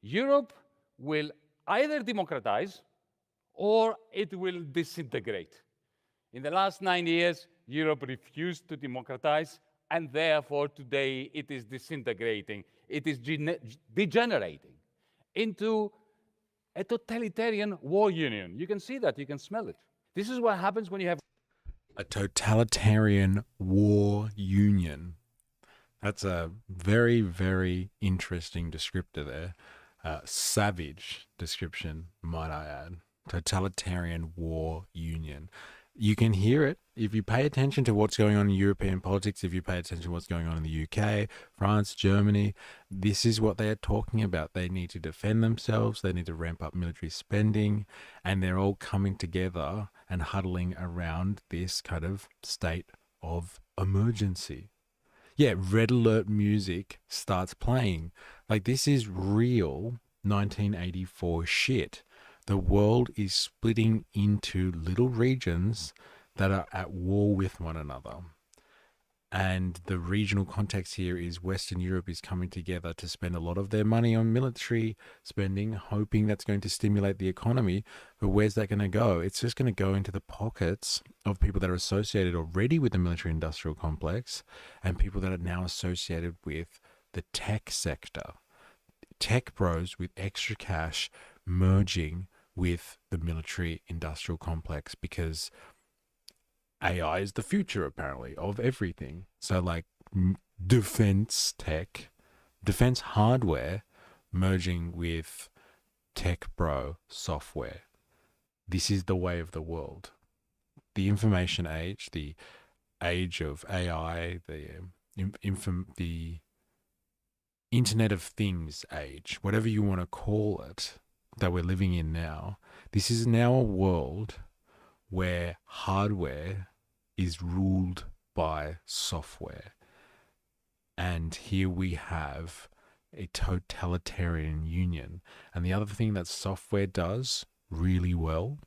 Europe will either democratize or it will disintegrate. In the last 9 years, Europe refused to democratize, and therefore today it is disintegrating. It is degenerating into a totalitarian war union. You can see that, you can smell it. This is what happens when you have a totalitarian war union. That's a very, very interesting descriptor there. Savage description, might I add. Totalitarian war union. You can hear it if you pay attention to what's going on in European politics, if you pay attention to what's going on in the UK, France, Germany. This is what they are talking about. They need to defend themselves. They need to ramp up military spending. And they're all coming together and huddling around this kind of state of emergency. Yeah, red alert music starts playing. Like, this is real 1984 shit. The world is splitting into little regions that are at war with one another. And the regional context here is Western Europe is coming together to spend a lot of their money on military spending, hoping that's going to stimulate the economy. But where's that going to go? It's just going to go into the pockets of people that are associated already with the military industrial complex and people that are now associated with the tech sector. Tech bros with extra cash merging with the military industrial complex, because AI is the future, apparently, of everything. So, like, defense tech, defense hardware merging with tech bro software. This is the way of the world. The information age, the age of AI, the Internet of Things age, whatever you want to call it, that we're living in now. This is now a world where hardware is ruled by software. And here we have a totalitarian union. And the other thing that software does really well,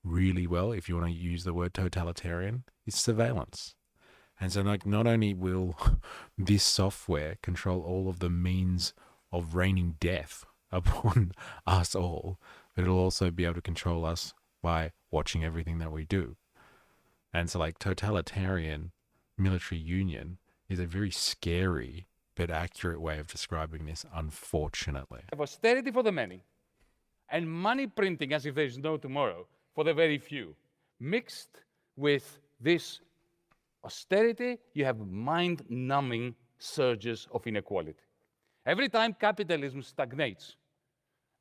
if you want to use the word totalitarian, is surveillance. And so like not only will this software control all of the means of raining death upon us all, but it'll also be able to control us by watching everything that we do. And so like totalitarian military union is a very scary but accurate way of describing this, unfortunately. Of austerity for the many and money printing as if there's no tomorrow for the very few, mixed with this austerity, you have mind-numbing surges of inequality. Every time capitalism stagnates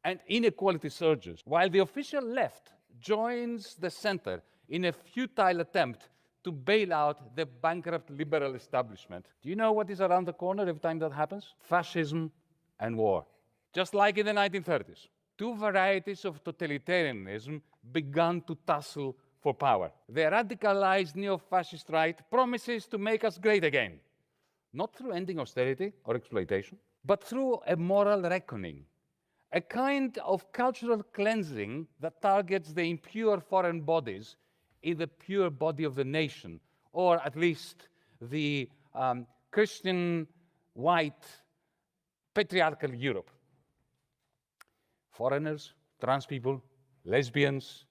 and inequality surges, while the official left joins the center in a futile attempt to bail out the bankrupt liberal establishment. Do you know what is around the corner every time that happens? Fascism and war. Just like in the 1930s, two varieties of totalitarianism began to tussle for power. The radicalized neo-fascist right promises to make us great again, not through ending austerity or exploitation, but through a moral reckoning, a kind of cultural cleansing that targets the impure foreign bodies in the pure body of the nation, or at least the Christian, white, patriarchal Europe. Foreigners, trans people, lesbians,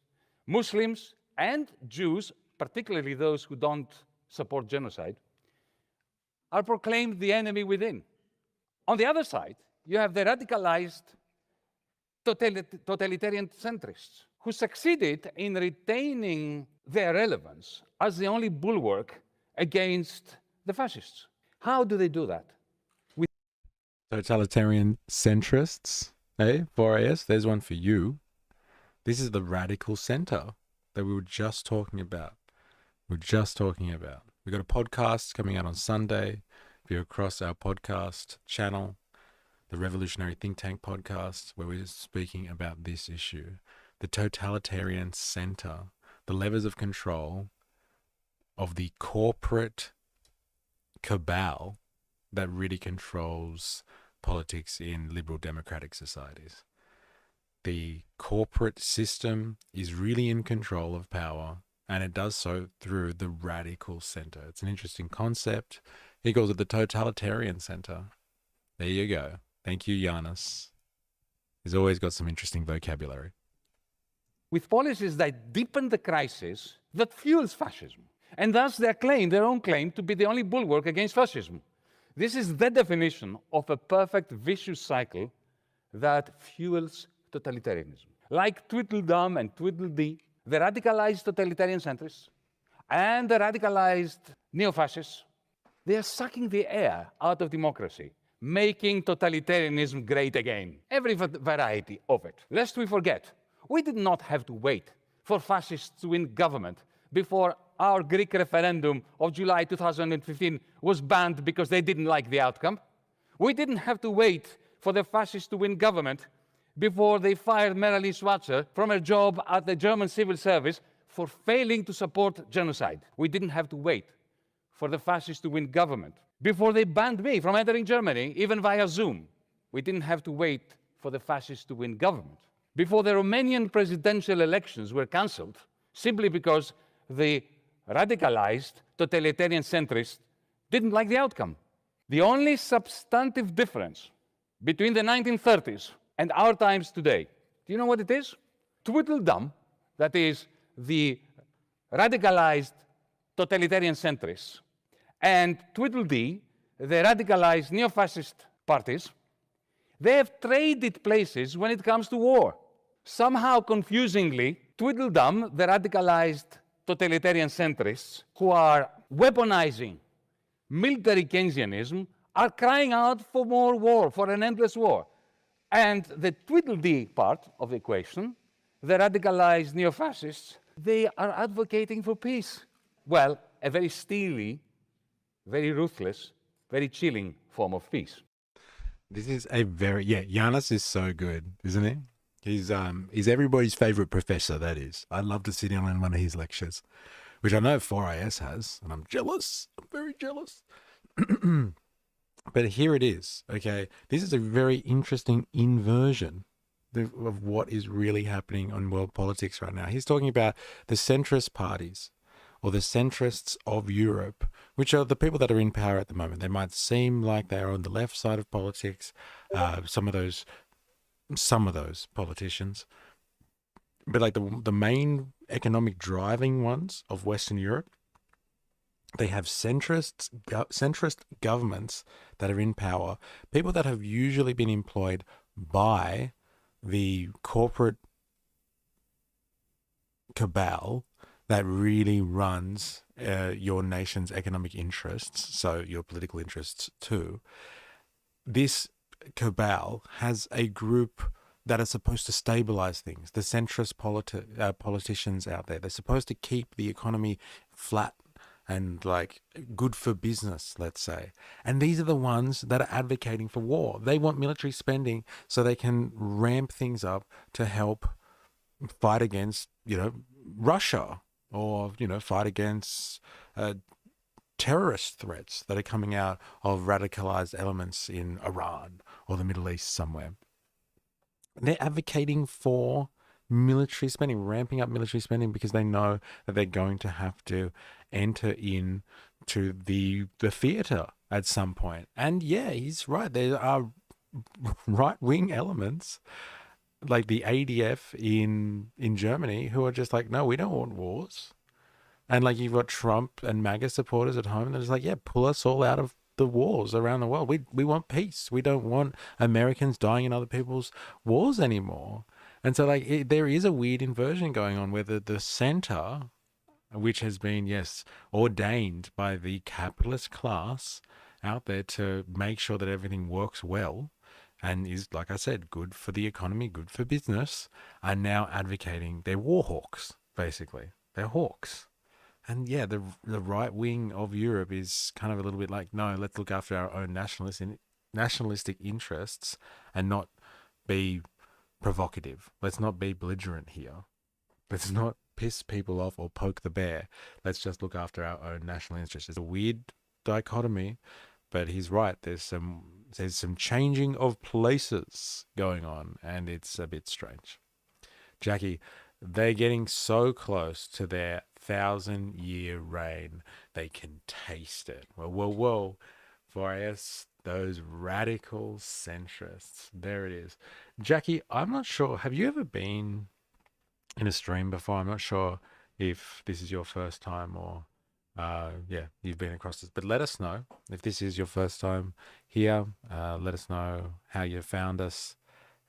Muslims, and Jews, particularly those who don't support genocide, are proclaimed the enemy within. On the other side, you have the radicalized totalitarian centrists who succeeded in retaining their relevance as the only bulwark against the fascists. How do they do that? Totalitarian centrists, eh? 4AS, there's one for you. This is the radical center that we were just talking about. We've got a podcast coming out on Sunday. If you're across our podcast channel, the Revolutionary Think Tank podcast, where we're speaking about this issue. The totalitarian center, the levers of control of the corporate cabal that really controls politics in liberal democratic societies. The corporate system is really in control of power, and it does so through the radical center. It's an interesting concept. He calls it the totalitarian center. There you go. Thank you, Giannis. He's always got some interesting vocabulary. With policies that deepen the crisis that fuels fascism, and thus their own claim to be the only bulwark against fascism. This is the definition of a perfect vicious cycle that fuels totalitarianism. Like Tweedledum and Tweedledee, the radicalized totalitarian centrists and the radicalized neo-fascists, they are sucking the air out of democracy, making totalitarianism great again. Every variety of it. Lest we forget, we did not have to wait for fascists to win government before our Greek referendum of July 2015 was banned because they didn't like the outcome. We didn't have to wait for the fascists to win government before they fired Melanie Schwarzer from her job at the German civil service for failing to support genocide. We didn't have to wait for the fascists to win government before they banned me from entering Germany, even via Zoom. We didn't have to wait for the fascists to win government before the Romanian presidential elections were cancelled simply because the radicalized totalitarian centrists didn't like the outcome. The only substantive difference between the 1930s and our times today, do you know what it is? Tweedledum, that is the radicalized totalitarian centrists, and Tweedledee, the radicalized neo-fascist parties, they have traded places when it comes to war. Somehow, confusingly, Tweedledum, the radicalized totalitarian centrists, who are weaponizing military Keynesianism, are crying out for more war, for an endless war. And the Tweedledee part of the equation, the radicalized neo-fascists, they are advocating for peace. Well, a very steely, very ruthless, very chilling form of peace. This is a very, Giannis is so good, isn't he? He's everybody's favorite professor, that is. I'd love to sit in on one of his lectures, which I know 4IS has, and I'm jealous. I'm very jealous. But here it is, okay? This is a very interesting inversion of what is really happening on world politics right now. He's talking about the centrist parties or the centrists of Europe, which are the people that are in power at the moment. They might seem like they're on the left side of politics, some of those politicians, but like the main economic driving ones of Western Europe, they have centrist governments that are in power, people that have usually been employed by the corporate cabal that really runs your nation's economic interests, so your political interests too. This cabal has a group that are supposed to stabilize things. The centrist politicians out there, they're supposed to keep the economy flat and like good for business, let's say. And these are the ones that are advocating for war. They want military spending so they can ramp things up to help fight against, Russia, or, fight against terrorist threats that are coming out of radicalized elements in Iran or the Middle East somewhere. They're advocating for military spending, ramping up military spending, because they know that they're going to have to enter into the theater at some point. And yeah, he's right. There are right-wing elements like the ADF in Germany who are just like, no, we don't want wars. And like you've got Trump and MAGA supporters at home. They're just like, yeah, pull us all out of the wars around the world. We want peace. We don't want Americans dying in other people's wars anymore. And so like there is a weird inversion going on where the center, which has been, yes, ordained by the capitalist class out there to make sure that everything works well and is, like I said, good for the economy, good for business, are now advocating, they're war hawks, basically. They're hawks. And yeah, the right wing of Europe is kind of a little bit like, no, let's look after our own nationalistic interests and not be provocative. Let's not be belligerent here. Let's not piss people off or poke the bear. Let's just look after our own national interests. It's a weird dichotomy, but he's right. There's some changing of places going on, and it's a bit strange. Jackie, they're getting so close to their 1,000-year reign, they can taste it. Whoa. For us, those radical centrists. There it is. Jackie, I'm not sure. Have you ever been in a stream before? I'm not sure if this is your first time or, you've been across this. But let us know if this is your first time here. Let us know how you found us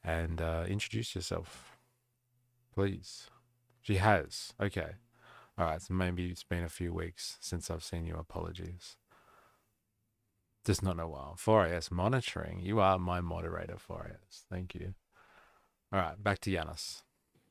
and introduce yourself, please. She has. Okay. All right. So maybe it's been a few weeks since I've seen you. Apologies. Just not in a while. 4AS monitoring. You are my moderator, 4AS. Thank you. All right. Back to Yanis.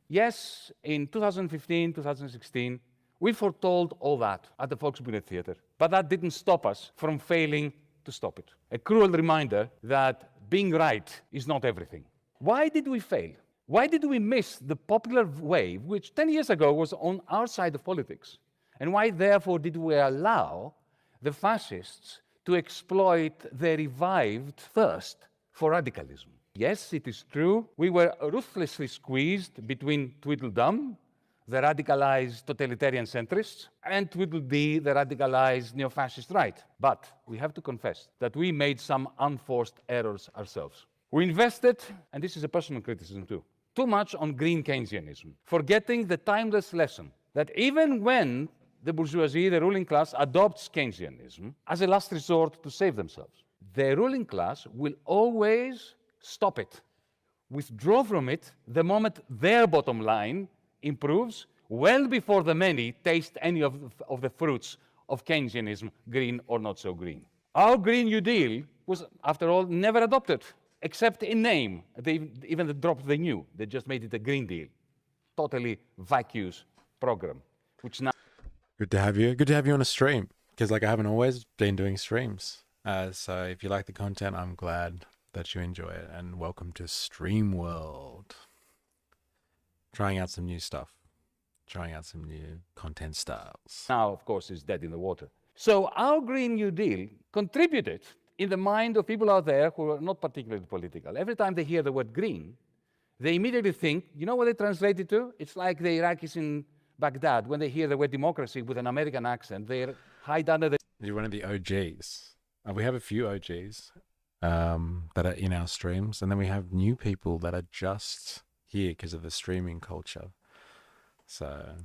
Yes, in 2015, 2016, we foretold all that at the Volksbühne Theater. But that didn't stop us from failing to stop it. A cruel reminder that being right is not everything. Why did we fail? Why did we miss the popular wave, which 10 years ago was on our side of politics? And why, therefore, did we allow the fascists to exploit their revived thirst for radicalism? Yes, it is true, we were ruthlessly squeezed between Tweedledum, the radicalized totalitarian centrists, and Tweedledee, the radicalized neo-fascist right. But we have to confess that we made some unforced errors ourselves. We invested, and this is a personal criticism too, too much on green Keynesianism, forgetting the timeless lesson that even when the bourgeoisie, the ruling class, adopts Keynesianism as a last resort to save themselves, the ruling class will always stop it, withdraw from it the moment their bottom line improves, well before the many taste any of the fruits of Keynesianism, green or not so green. Our Green New Deal was, after all, never adopted, except in name. They even dropped the new. They just made it a Green Deal. Totally vacuous program, which now... Good to have you. Good to have you on a stream, because like I haven't always been doing streams. So if you like the content, I'm glad that you enjoy it, and welcome to Stream World. Trying out some new stuff, trying out some new content styles. Now, of course, is dead in the water. So our Green New Deal contributed in the mind of people out there who are not particularly political, every time they hear the word green, they immediately think, you know what they translate it to? It's like the Iraqis in Baghdad, when they hear the word democracy with an American accent, they hide under the... You're one of the OGs. We have a few OGs that are in our streams, and then we have new people that are just here because of the streaming culture. So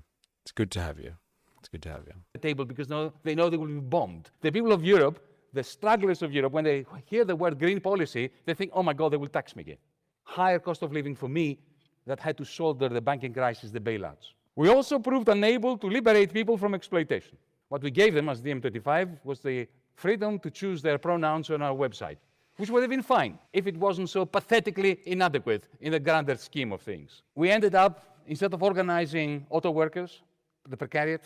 it's good to have you. It's good to have you. the table because they know they will be bombed. The people of Europe, the stragglers of Europe, when they hear the word green policy, they think, oh my God, they will tax me again. Higher cost of living for me that had to shoulder the banking crisis, the bailouts. We also proved unable to liberate people from exploitation. What we gave them as DiEM25 was the freedom to choose their pronouns on our website, which would have been fine if it wasn't so pathetically inadequate in the grander scheme of things. We ended up, instead of organizing auto workers, the precariat,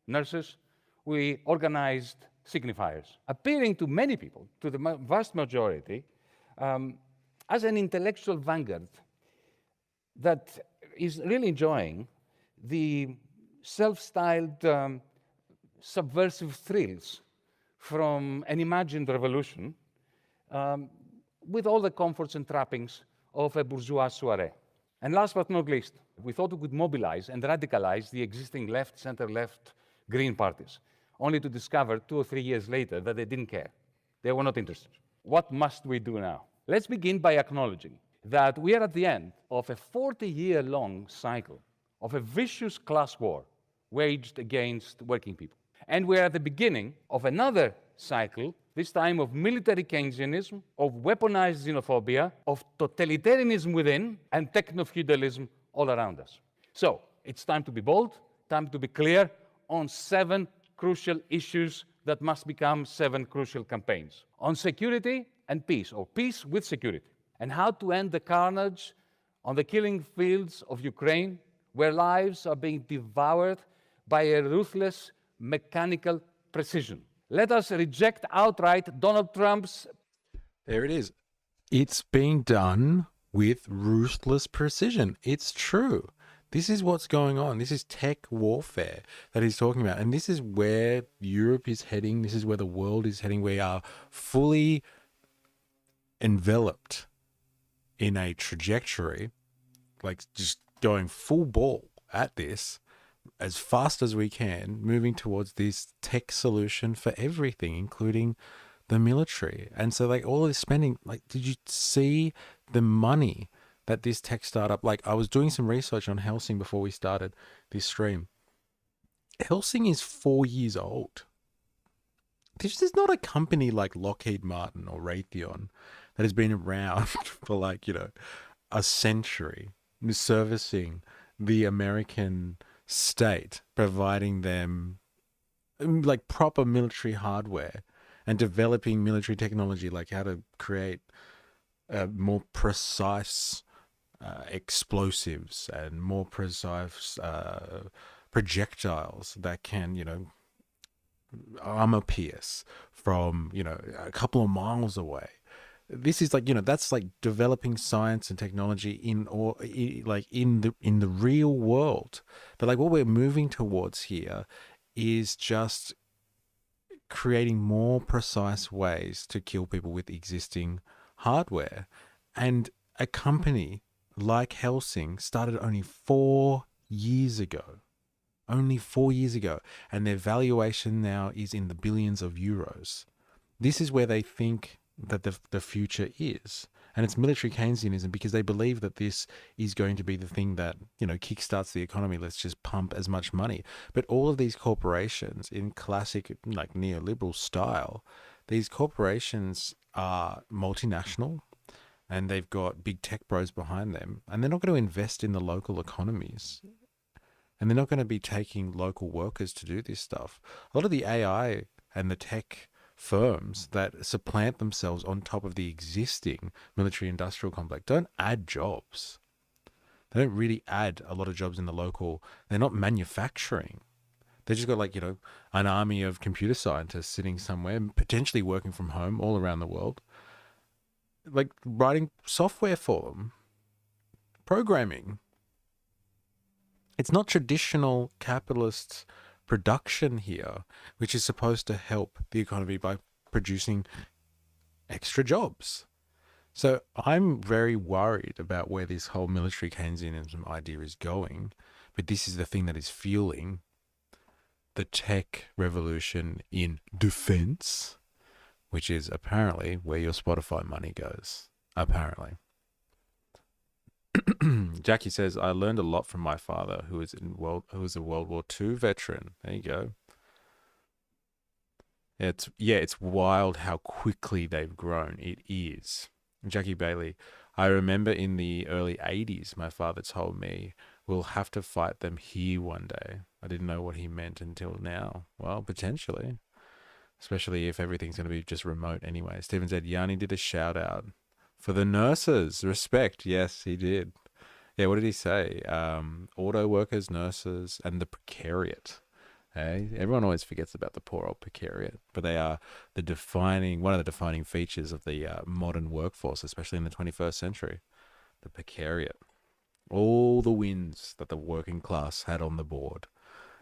nurses, we organized signifiers, appearing to many people, to the vast majority, as an intellectual vanguard that is really enjoying the self-styled subversive thrills from an imagined revolution with all the comforts and trappings of a bourgeois soiree. And last but not least, we thought we could mobilize and radicalize the existing left, center-left, green parties, only to discover 2 or 3 years later that they didn't care. They were not interested. What must we do now? Let's begin by acknowledging that we are at the end of a 40-year-long cycle of a vicious class war waged against working people. And we're at the beginning of another cycle, this time of military Keynesianism, of weaponized xenophobia, of totalitarianism within, and techno-feudalism all around us. So it's time to be bold, time to be clear on 7 crucial issues that must become 7 crucial campaigns. On security and peace, or peace with security, and how to end the carnage on the killing fields of Ukraine, where lives are being devoured by a ruthless mechanical precision. Let us reject outright Donald Trump's... There it is. It's being done with ruthless precision. It's true. This is what's going on. This is tech warfare that he's talking about. And this is where Europe is heading. This is where the world is heading. We are fully enveloped in a trajectory, like just going full ball at this as fast as we can, moving towards this tech solution for everything, including the military. And so like all of this spending, like, did you see the money that this tech startup, like I was doing some research on Helsing before we started this stream. Helsing is 4 years old. This is not a company like Lockheed Martin or Raytheon that has been around for like, a century, servicing the American state, providing them like proper military hardware and developing military technology, like how to create more precise explosives and more precise projectiles that can, armor pierce from, a couple of miles away. This is like, that's like developing science and technology in the real world. But like what we're moving towards here is just creating more precise ways to kill people with existing hardware. And a company like Helsing started only 4 years ago. Only 4 years ago. And their valuation now is in the billions of euros. This is where they think that the future is. And it's military Keynesianism because they believe that this is going to be the thing that, kickstarts the economy. Let's just pump as much money. But all of these corporations in classic, like neoliberal style, these corporations are multinational and they've got big tech bros behind them. And they're not going to invest in the local economies. And they're not going to be taking local workers to do this stuff. A lot of the AI and the tech firms that supplant themselves on top of the existing military industrial complex don't add jobs. They don't really add a lot of jobs in the local. They're not manufacturing. They just got like, an army of computer scientists sitting somewhere, potentially working from home all around the world, like writing software for them, programming. It's not traditional capitalist production here, which is supposed to help the economy by producing extra jobs. So I'm very worried about where this whole military Keynesianism idea is going. But this is the thing that is fueling the tech revolution in defense, which is apparently where your Spotify money goes. Apparently. Jackie says, I learned a lot from my father, who was a World War II veteran. There you go. It's wild how quickly they've grown. It is. Jackie Bailey, I remember in the early 80s, my father told me, we'll have to fight them here one day. I didn't know what he meant until now. Well, potentially, especially if everything's going to be just remote anyway. Stephen said, Yanni did a shout out for the nurses. Respect. Yes, he did. Yeah, what did he say? Auto workers, nurses, and the precariat. Hey, everyone always forgets about the poor old precariat, but they are one of the defining features of the modern workforce, especially in the 21st century. The precariat. All the wins that the working class had on the board,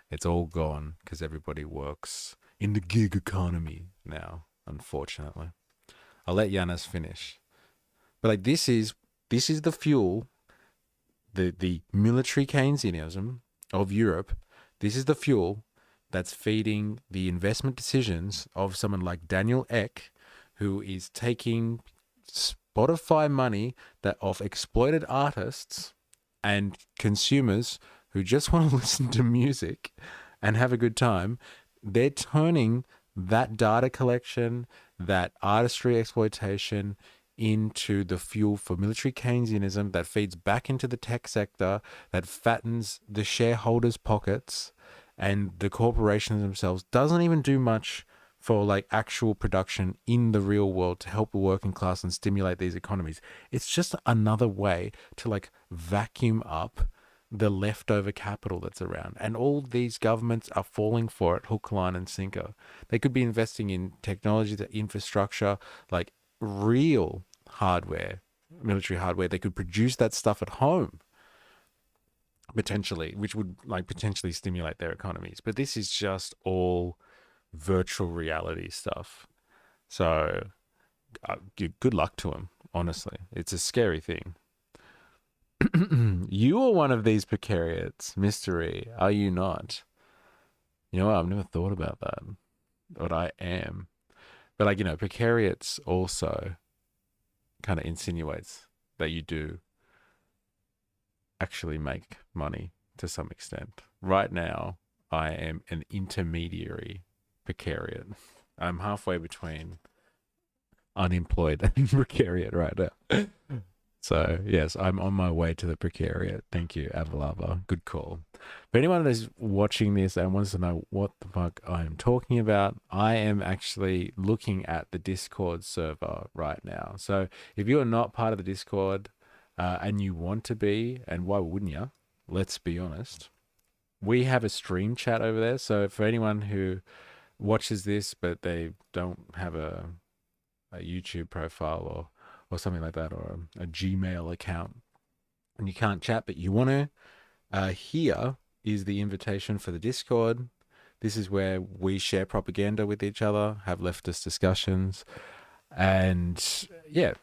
it's all gone because everybody works in the gig economy now, unfortunately. I'll let Yanis finish. But like this is the fuel, the military Keynesianism of Europe. This is the fuel that's feeding the investment decisions of someone like Daniel Ek, who is taking Spotify money that of exploited artists and consumers who just want to listen to music and have a good time. They're turning that data collection, that artistry exploitation into the fuel for military Keynesianism that feeds back into the tech sector, that fattens the shareholders' pockets, and the corporations themselves doesn't even do much for like actual production in the real world to help the working class and stimulate these economies. It's just another way to like vacuum up the leftover capital that's around. And all these governments are falling for it hook, line, and sinker. They could be investing in technology, the infrastructure, like real hardware, military hardware. They could produce that stuff at home potentially, which would like potentially stimulate their economies. But this is just all virtual reality stuff. So good luck to them, honestly. It's a scary thing. You are one of these precariats, mystery, are you not? You know what? I've never thought about that, but I am. But like, precariats also kind of insinuates that you do actually make money to some extent. Right now, I am an intermediary precariat. I'm halfway between unemployed and precariat right now. So, yes, I'm on my way to the precariat. Thank you, Avalava. Good call. For anyone that's watching this and wants to know what the fuck I am talking about, I am actually looking at the Discord server right now. So, if you are not part of the Discord and you want to be, and why wouldn't you? Let's be honest. We have a stream chat over there. So, for anyone who watches this but they don't have a YouTube profile or something like that, or a Gmail account, and you can't chat but you want to, here is the invitation for the Discord. This is where we share propaganda with each other, have leftist discussions, and yeah,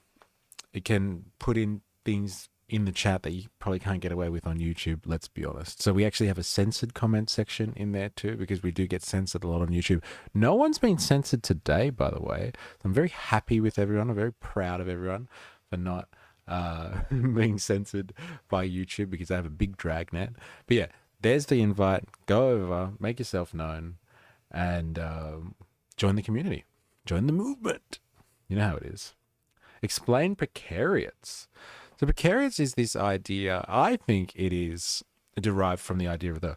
it can put in things in the chat that you probably can't get away with on YouTube, let's be honest. So we actually have a censored comment section in there too, because we do get censored a lot on YouTube. No one's been censored today, by the way. I'm very happy with everyone. I'm very proud of everyone for not being censored by YouTube, because I have a big dragnet. But yeah, there's the invite. Go over, make yourself known, and join the community. Join the movement. You know how it is. Explain precariats. So precariats is this idea, I think it is derived from the idea of the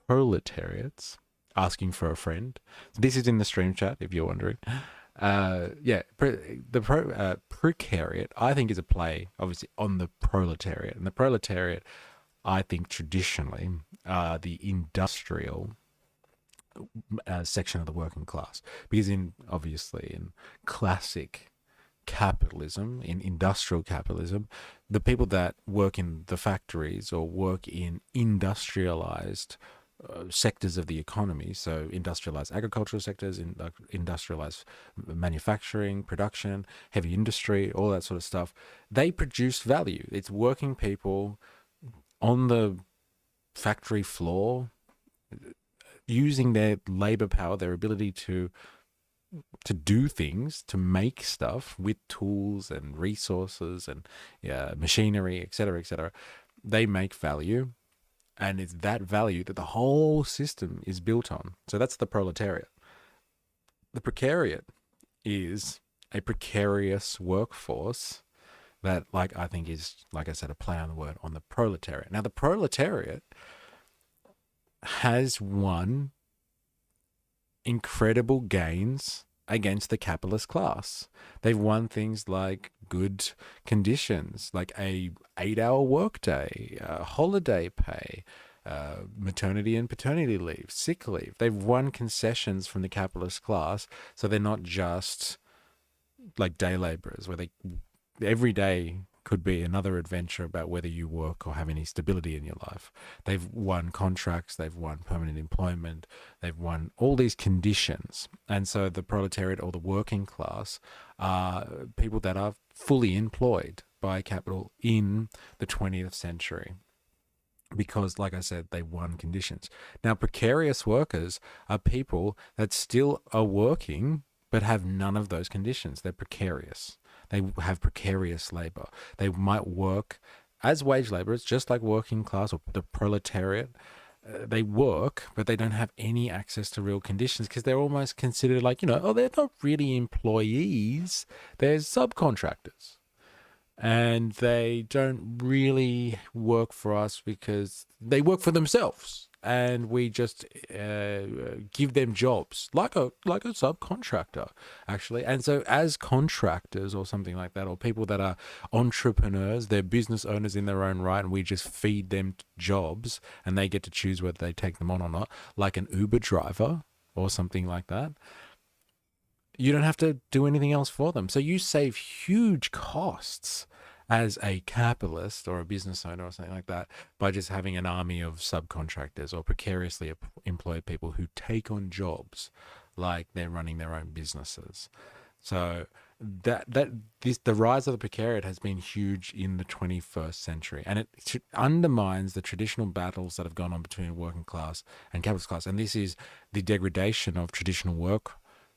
proletariats asking for a friend. So this is in the stream chat, if you're wondering. Precariat, I think, is a play, obviously, on the proletariat. And the proletariat, I think, traditionally, the industrial section of the working class. Because obviously, in classic capitalism, in industrial capitalism, the people that work in the factories or work in industrialized sectors of the economy, so industrialized agricultural sectors, industrialized manufacturing, production, heavy industry, all that sort of stuff, they produce value. It's working people on the factory floor using their labor power, their ability to do things, to make stuff with tools and resources and machinery, etc., etc. They make value, and it's that value that the whole system is built on. So that's the proletariat. The precariat is a precarious workforce that, like, I think is, like I said, a play on the word on the proletariat. Now, the proletariat has won incredible gains against the capitalist class. They've won things like good conditions, like a 8-hour workday, holiday pay, maternity and paternity leave, sick leave. They've won concessions from the capitalist class, so they're not just like day laborers, where they every day could be another adventure about whether you work or have any stability in your life. They've won contracts, they've won permanent employment, they've won all these conditions. And so the proletariat, or the working class, are people that are fully employed by capital in the 20th century. Because, like I said, they won conditions. Now, precarious workers are people that still are working but have none of those conditions. They're precarious. They have precarious labor. They might work as wage laborers, just like working class or the proletariat. They work, but they don't have any access to real conditions because they're almost considered like, oh, they're not really employees. They're subcontractors. And they don't really work for us because they work for themselves. And we just give them jobs like a subcontractor, actually. And so as contractors or something like that, or people that are entrepreneurs, they're business owners in their own right, and we just feed them jobs and they get to choose whether they take them on or not, like an Uber driver or something like that. You don't have to do anything else for them. So you save huge costs as a capitalist or a business owner or something like that by just having an army of subcontractors or precariously employed people who take on jobs like they're running their own businesses. So the rise of the precariat has been huge in the 21st century, and it undermines the traditional battles that have gone on between working class and capitalist class. And this is the degradation of traditional work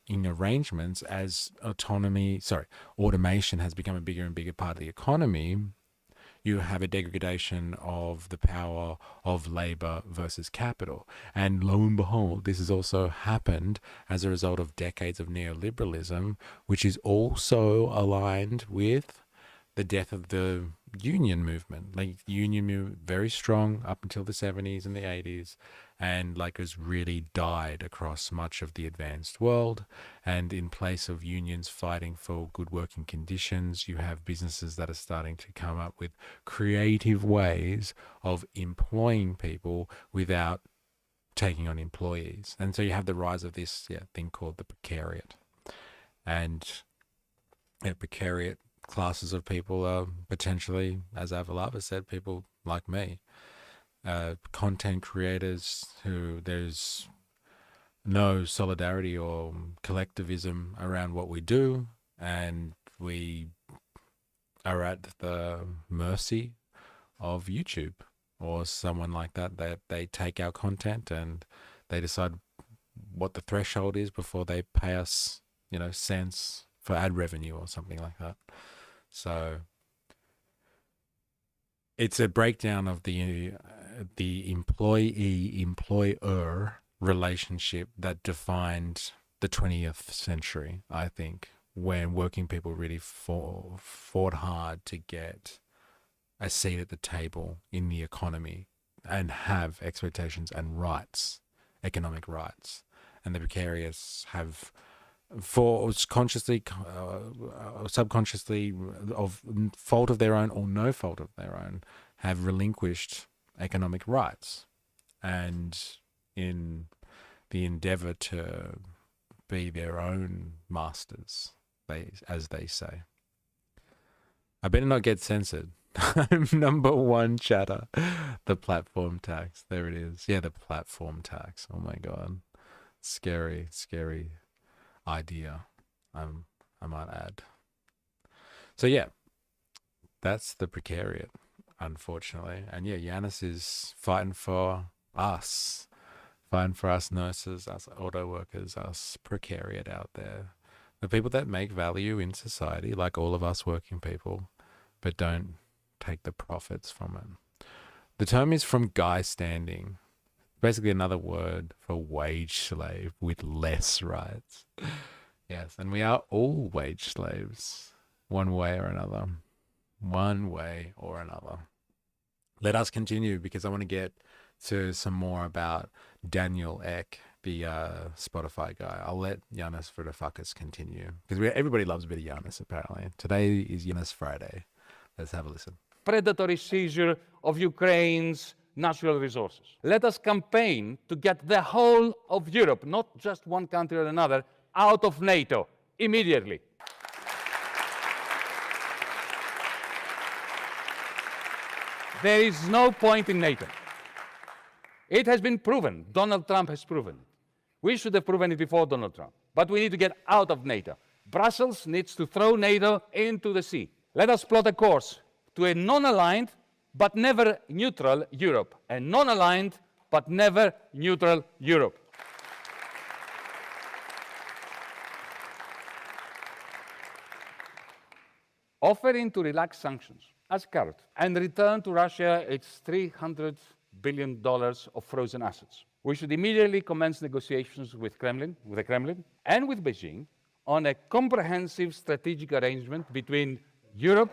in arrangements as automation has become a bigger and bigger part of the economy. You have a degradation of the power of labor versus capital. And lo and behold, this has also happened as a result of decades of neoliberalism, which is also aligned with the death of the union movement. Like, union movement, very strong up until the 70s and the 80s, and like has really died across much of the advanced world. And in place of unions fighting for good working conditions, you have businesses that are starting to come up with creative ways of employing people without taking on employees. And so you have the rise of this thing called the precariat. And precariat classes of people are potentially, as Avalava said, people like me, content creators who there's no solidarity or collectivism around what we do, and we are at the mercy of YouTube or someone like that. They take our content and they decide what the threshold is before they pay us, cents for ad revenue or something like that. So it's a breakdown of the employee-employer relationship that defined the 20th century, I think, when working people really fought hard to get a seat at the table in the economy and have expectations and rights, economic rights. And the precarious have, for consciously, subconsciously, of fault of their own or no fault of their own, have relinquished economic rights, and in the endeavor to be their own masters, as they say. I better not get censored. Number one chatter. The platform tax. There it is. Yeah, the platform tax. Oh my god. Scary, scary idea. I might add. So yeah, that's the precariat, unfortunately. And yeah, Yanis is fighting for us nurses, us auto workers, us precariat out there, the people that make value in society, like all of us working people, but don't take the profits from it. The term is from guy standing, basically another word for wage slave with less rights. Yes, and we are all wage slaves, one way or another. One way or another. Let us continue because I want to get to some more about Daniel Ek, the Spotify guy. I'll let Giannis Varoufakis continue because everybody loves a bit of Giannis apparently. Today is Giannis Friday. Let's have a listen. Predatory seizure of Ukraine's natural resources. Let us campaign to get the whole of Europe, not just one country or another, out of NATO immediately. There is no point in NATO. It has been proven. Donald Trump has proven. We should have proven it before Donald Trump. But we need to get out of NATO. Brussels needs to throw NATO into the sea. Let us plot a course to a non-aligned but never neutral Europe. A non-aligned but never neutral Europe. Offering to relax sanctions as a carrot and return to Russia its $300 billion of frozen assets. We should immediately commence negotiations with the Kremlin and with Beijing on a comprehensive strategic arrangement between Europe,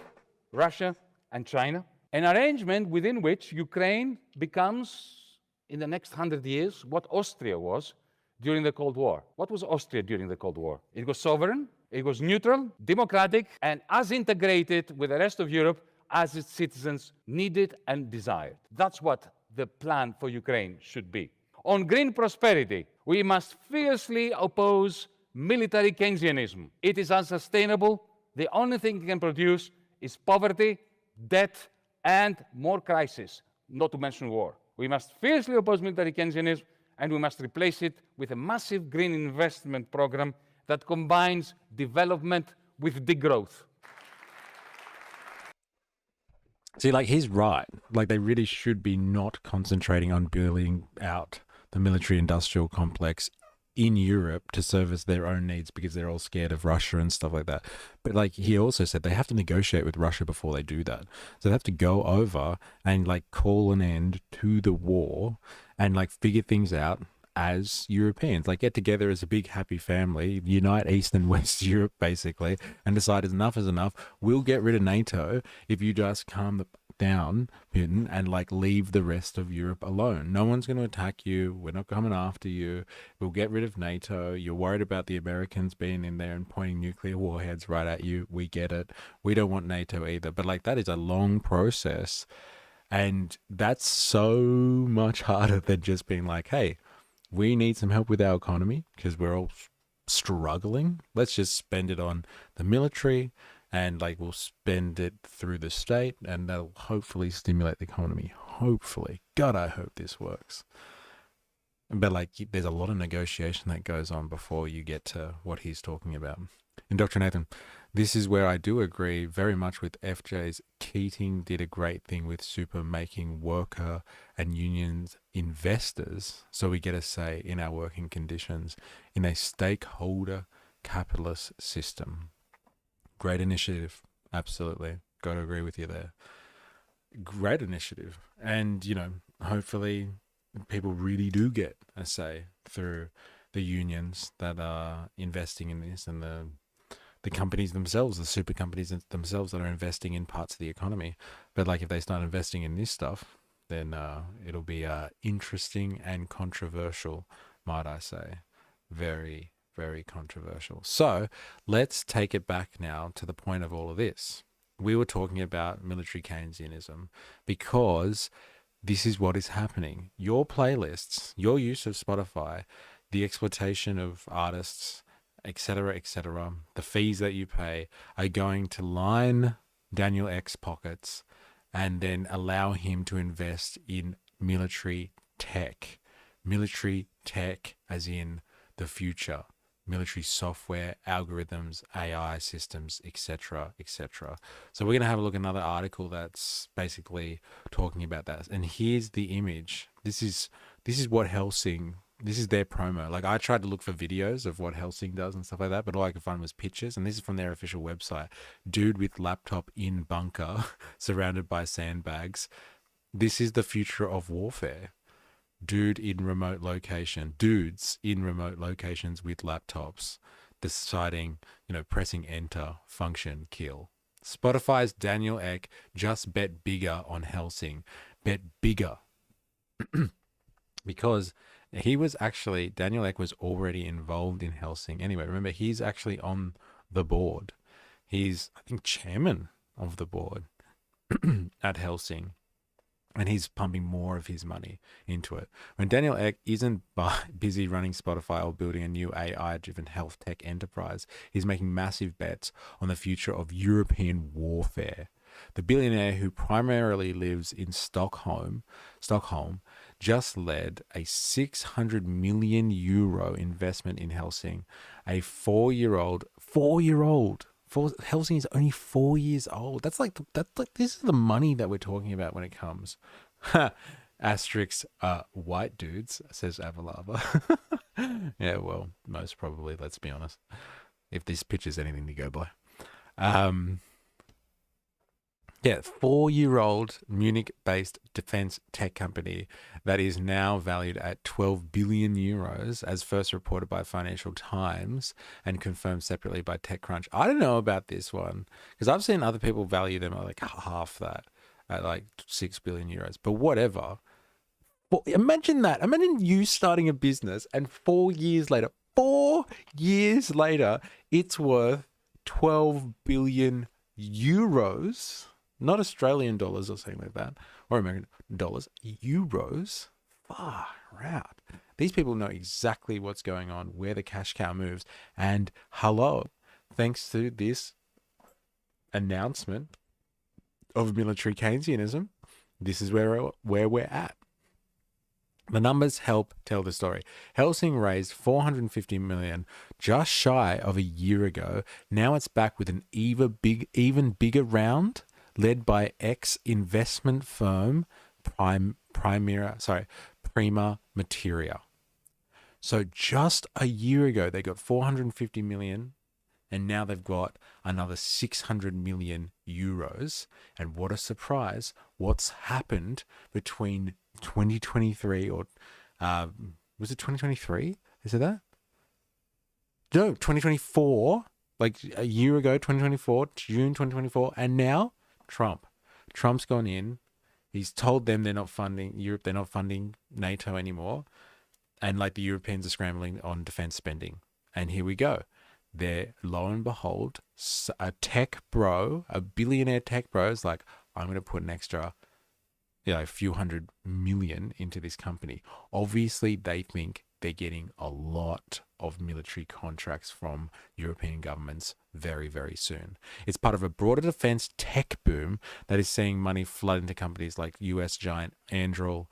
Russia, and China, an arrangement within which Ukraine becomes, in the next 100 years, what Austria was during the Cold War. What was Austria during the Cold War? It was sovereign, it was neutral, democratic, and as integrated with the rest of Europe as its citizens needed and desired. That's what the plan for Ukraine should be. On green prosperity, we must fiercely oppose military Keynesianism. It is unsustainable. The only thing it can produce is poverty, debt, and more crisis, not to mention war. We must fiercely oppose military Keynesianism, and we must replace it with a massive green investment program that combines development with degrowth. See, like, he's right. Like, they really should be not concentrating on building out the military industrial complex in Europe to service their own needs because they're all scared of Russia and stuff like that. But like he also said, they have to negotiate with Russia before they do that. So they have to go over and like call an end to the war and like figure things out as Europeans, like get together as a big happy family, unite East and West Europe basically, and decide enough is enough. We'll get rid of NATO if you just calm down, Putin, and like leave the rest of Europe alone. No one's going to attack you. We're not coming after you. We'll get rid of NATO. You're worried about the Americans being in there and pointing nuclear warheads right at you. We get it. We don't want NATO either. But like that is a long process. And that's so much harder than just being like, hey, we need some help with our economy because we're all struggling. Let's just spend it on the military and like we'll spend it through the state and that'll hopefully stimulate the economy. Hopefully. God, I hope this works. But like there's a lot of negotiation that goes on before you get to what he's talking about. And Dr. Nathan, this is where I do agree very much with FJ's. Keating did a great thing with super making worker and unions investors so we get a say in our working conditions in a stakeholder capitalist system. Great initiative. Absolutely. Got to agree with you there. Great initiative. And, you know, hopefully people really do get a say through the unions that are investing in this and the companies themselves, the super companies themselves that are investing in parts of the economy. But like if they start investing in this stuff, then it'll be interesting and controversial, might I say. Very, very controversial. So let's take it back now to the point of all of this. We were talking about military Keynesianism because this is what is happening. Your playlists, your use of Spotify, the exploitation of artists, etc., the fees that you pay are going to line Daniel Ek's pockets and then allow him to invest in military tech. Military tech, as in the future, military software, algorithms, AI systems, etc., etc. So we're going to have a look at another article that's basically talking about that. And here's the image. This is what Helsing. This is their promo. Like, I tried to look for videos of what Helsing does and stuff like that, but all I could find was pictures. And this is from their official website. Dude with laptop in bunker, surrounded by sandbags. This is the future of warfare. Dudes in remote locations with laptops, deciding, pressing enter, function, kill. Spotify's Daniel Ek just bet bigger on Helsing. Bet bigger. Because Daniel Ek was already involved in Helsing. Anyway, remember, he's actually on the board. He's, I think, chairman of the board at Helsing. And he's pumping more of his money into it. When Daniel Ek isn't busy running Spotify or building a new AI-driven health tech enterprise, he's making massive bets on the future of European warfare. The billionaire, who primarily lives in Stockholm, just led a 600 million euro investment in Helsing, a four-year-old. Helsing is only 4 years old. That's like this is the money that we're talking about when it comes. Asterix, white dudes, says Avalava. Yeah, well, most probably, let's be honest. If this picture's anything to go by. Yeah, 4-year-old Munich-based defense tech company that is now valued at 12 billion euros, as first reported by Financial Times and confirmed separately by TechCrunch. I don't know about this one because I've seen other people value them at like half that, at like 6 billion euros. But whatever. Well, imagine that. Imagine you starting a business and 4 years later, it's worth 12 billion euros. Not Australian dollars or something like that, or American dollars, euros. Far out. These people know exactly what's going on, where the cash cow moves. And hello, thanks to this announcement of military Keynesianism, this is where we're at. The numbers help tell the story. Helsing raised 450 million just shy of a year ago. Now it's back with an even bigger round, led by ex-investment firm Prima Materia. So just a year ago, they got 450 million, and now they've got another 600 million euros. And what a surprise. What's happened between 2023 or was it 2023? Is it that? No, 2024, like a year ago, 2024, June 2024, and now Trump's gone in. He's told them they're not funding Europe, they're not funding NATO anymore. And like the Europeans are scrambling on defense spending. And here we go. They're, lo and behold, a tech bro, a billionaire tech bro is like, I'm going to put an extra, a few hundred million into this company. Obviously, they think they're getting a lot of military contracts from European governments very, very soon. It's part of a broader defense tech boom that is seeing money flood into companies like US giant Anduril,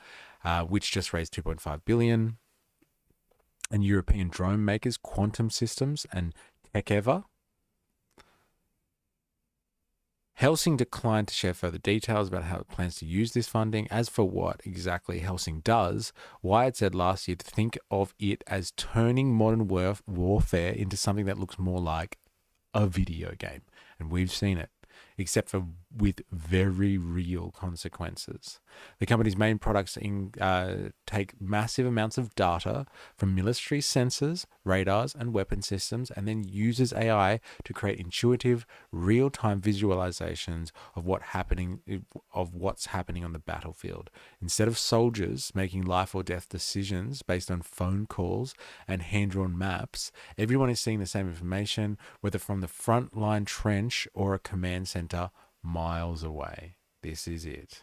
which just raised 2.5 billion, and European drone makers Quantum Systems and TechEver. Helsing declined to share further details about how it plans to use this funding. As for what exactly Helsing does, Wyatt said last year to think of it as turning modern warfare into something that looks more like a video game. And we've seen it, except for with very real consequences. The company's main products take massive amounts of data from military sensors, radars, and weapon systems, and then uses AI to create intuitive, real-time visualizations of what's happening on the battlefield. Instead of soldiers making life or death decisions based on phone calls and hand-drawn maps, everyone is seeing the same information, whether from the front line trench or a command center miles away. This is it.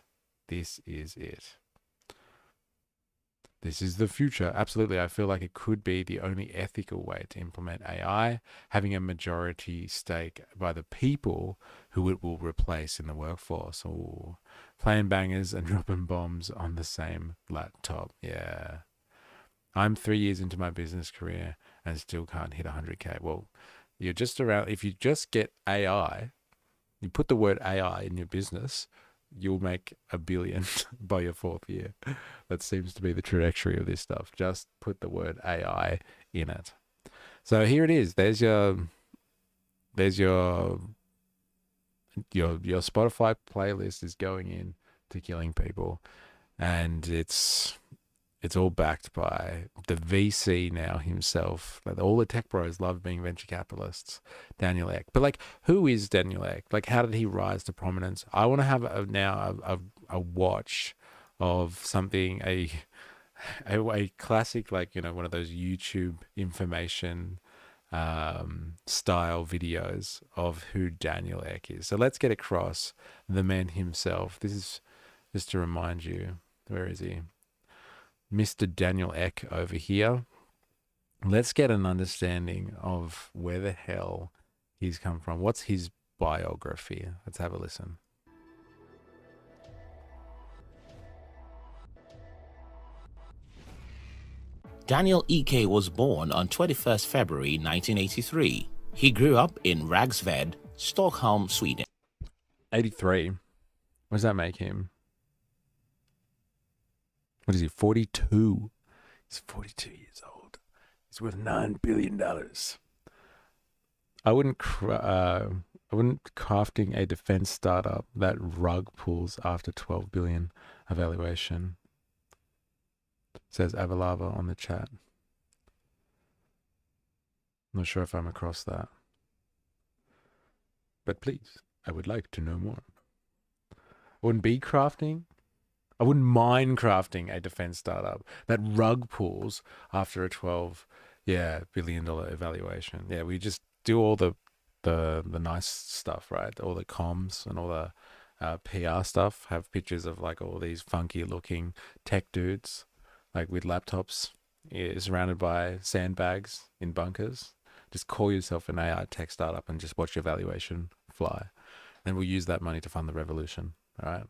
The this is the future. Absolutely. I feel like it could be the only ethical way to implement AI, having a majority stake by the people who it will replace in the workforce. Or playing bangers and dropping bombs on the same laptop. Yeah. I'm 3 years into my business career and still can't hit 100K. Well, you're just around, if you just get AI, you put the word AI in your business, you'll make $1 billion by your 4th year. That seems to be the trajectory of this stuff. Just put the word AI in it. So here it is. There's your Spotify playlist is going in to killing people, and it's all backed by the VC now himself. Like, all the tech bros love being venture capitalists. Daniel Ek. But like, who is Daniel Ek? Like, how did he rise to prominence? I want to have a watch of something, a classic, like, you know, one of those YouTube information style videos of who Daniel Ek is. So let's get across the man himself. This is just to remind you. Where is he? Mr. Daniel Ek over here. Let's get an understanding of where the hell he's come from. What's his biography? Let's have a listen. Daniel Ek was born on 21st February 1983. He grew up in Ragsved, Stockholm, Sweden. 83. What does that make him? What is he, 42? He's 42 years old. He's worth $9 billion. I wouldn't crafting a defense startup that rug pulls after 12 billion evaluation. Says Avalava on the chat. Not sure if I'm across that. But please, I would like to know more. I wouldn't be crafting. I wouldn't mind crafting a defense startup that rug pulls after a $12 billion evaluation. Yeah, we just do all the nice stuff, right? All the comms and all the PR stuff. Have pictures of like all these funky looking tech dudes, like with laptops, surrounded by sandbags in bunkers. Just call yourself an AI tech startup and just watch your valuation fly. Then we'll use that money to fund the revolution. All right.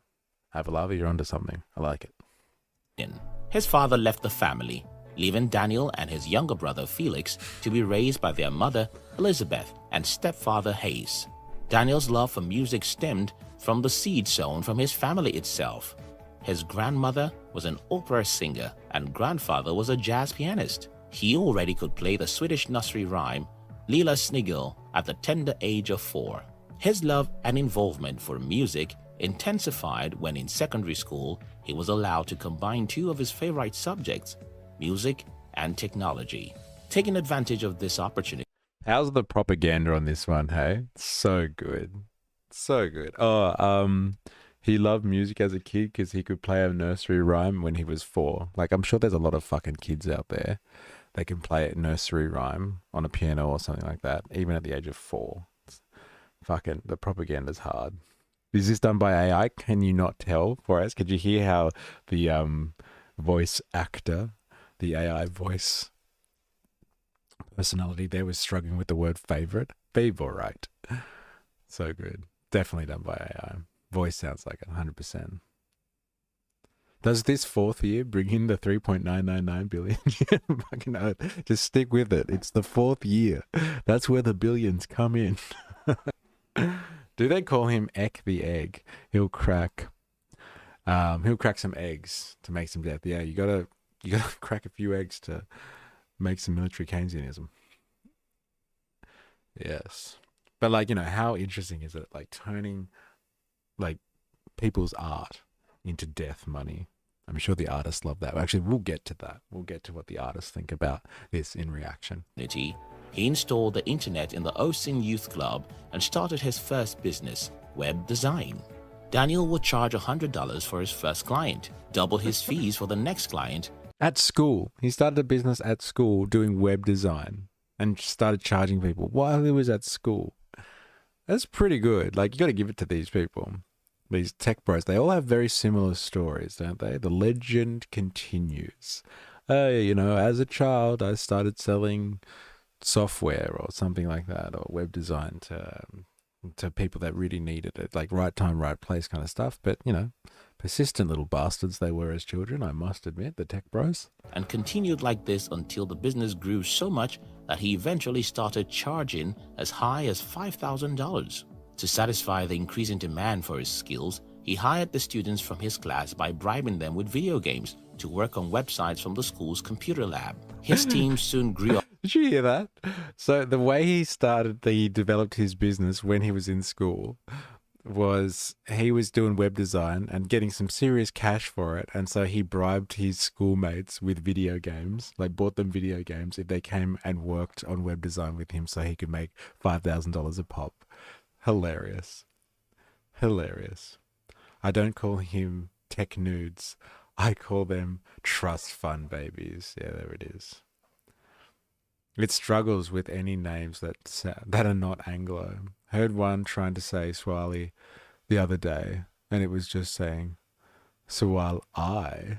Avalava, you're onto something. I like it. His father left the family, leaving Daniel and his younger brother Felix to be raised by their mother Elizabeth and stepfather Hayes. Daniel's love for music stemmed from the seed sown from his family itself. His grandmother was an opera singer and grandfather was a jazz pianist. He already could play the Swedish nursery rhyme Lilla Snigel at the tender age of 4. His love and involvement for music intensified when in secondary school he was allowed to combine 2 of his favorite subjects, music and technology. Taking advantage of this opportunity. How's the propaganda on this one, hey? So good. So good. He loved music as a kid because he could play a nursery rhyme when he was 4. Like, I'm sure there's a lot of fucking kids out there that can play a nursery rhyme on a piano or something like that, even at the age of 4. Fucking, the propaganda's hard. Is this done by AI? Can you not tell for us? Could you hear how the voice actor, the AI voice personality there was struggling with the word favorite? Favorite. So good. Definitely done by AI. Voice sounds like it, 100%. Does this 4th year bring in the 3.999 billion? Fucking oath. Just stick with it. It's the 4th year. That's where the billions come in. Do they call him Ek the Egg? He'll crack some eggs to make some death. Yeah, you gotta crack a few eggs to make some military Keynesianism. Yes. But like, you know, how interesting is it? Like turning like people's art into death money. I'm sure the artists love that. Actually, we'll get to that. We'll get to what the artists think about this in reaction. He installed the internet in the Osin Youth Club and started his first business, web design. Daniel would charge $100 for his first client, double his fees for the next client. At school. He started a business at school doing web design and started charging people while he was at school. That's pretty good. Like, you got to give it to these people. These tech bros, they all have very similar stories, don't they? The legend continues. As a child, I started selling software or something like that, or web design to people that really needed it, like right time, right place kind of stuff. But persistent little bastards they were as children, I must admit, the tech bros. And continued like this until the business grew so much that he eventually started charging as high as $5,000. To satisfy the increasing demand for his skills, he hired the students from his class by bribing them with video games to work on websites from the school's computer lab. His team soon grew up. Did you hear that? So the way he developed his business when he was in school was he was doing web design and getting some serious cash for it. And so he bribed his schoolmates with video games, like bought them video games if they came and worked on web design with him so he could make $5,000 a pop. Hilarious. Hilarious. I don't call him tech nudes. I call them trust fund babies. Yeah, there it is. It struggles with any names that are not Anglo. Heard one trying to say Swali the other day, and it was just saying Swal I.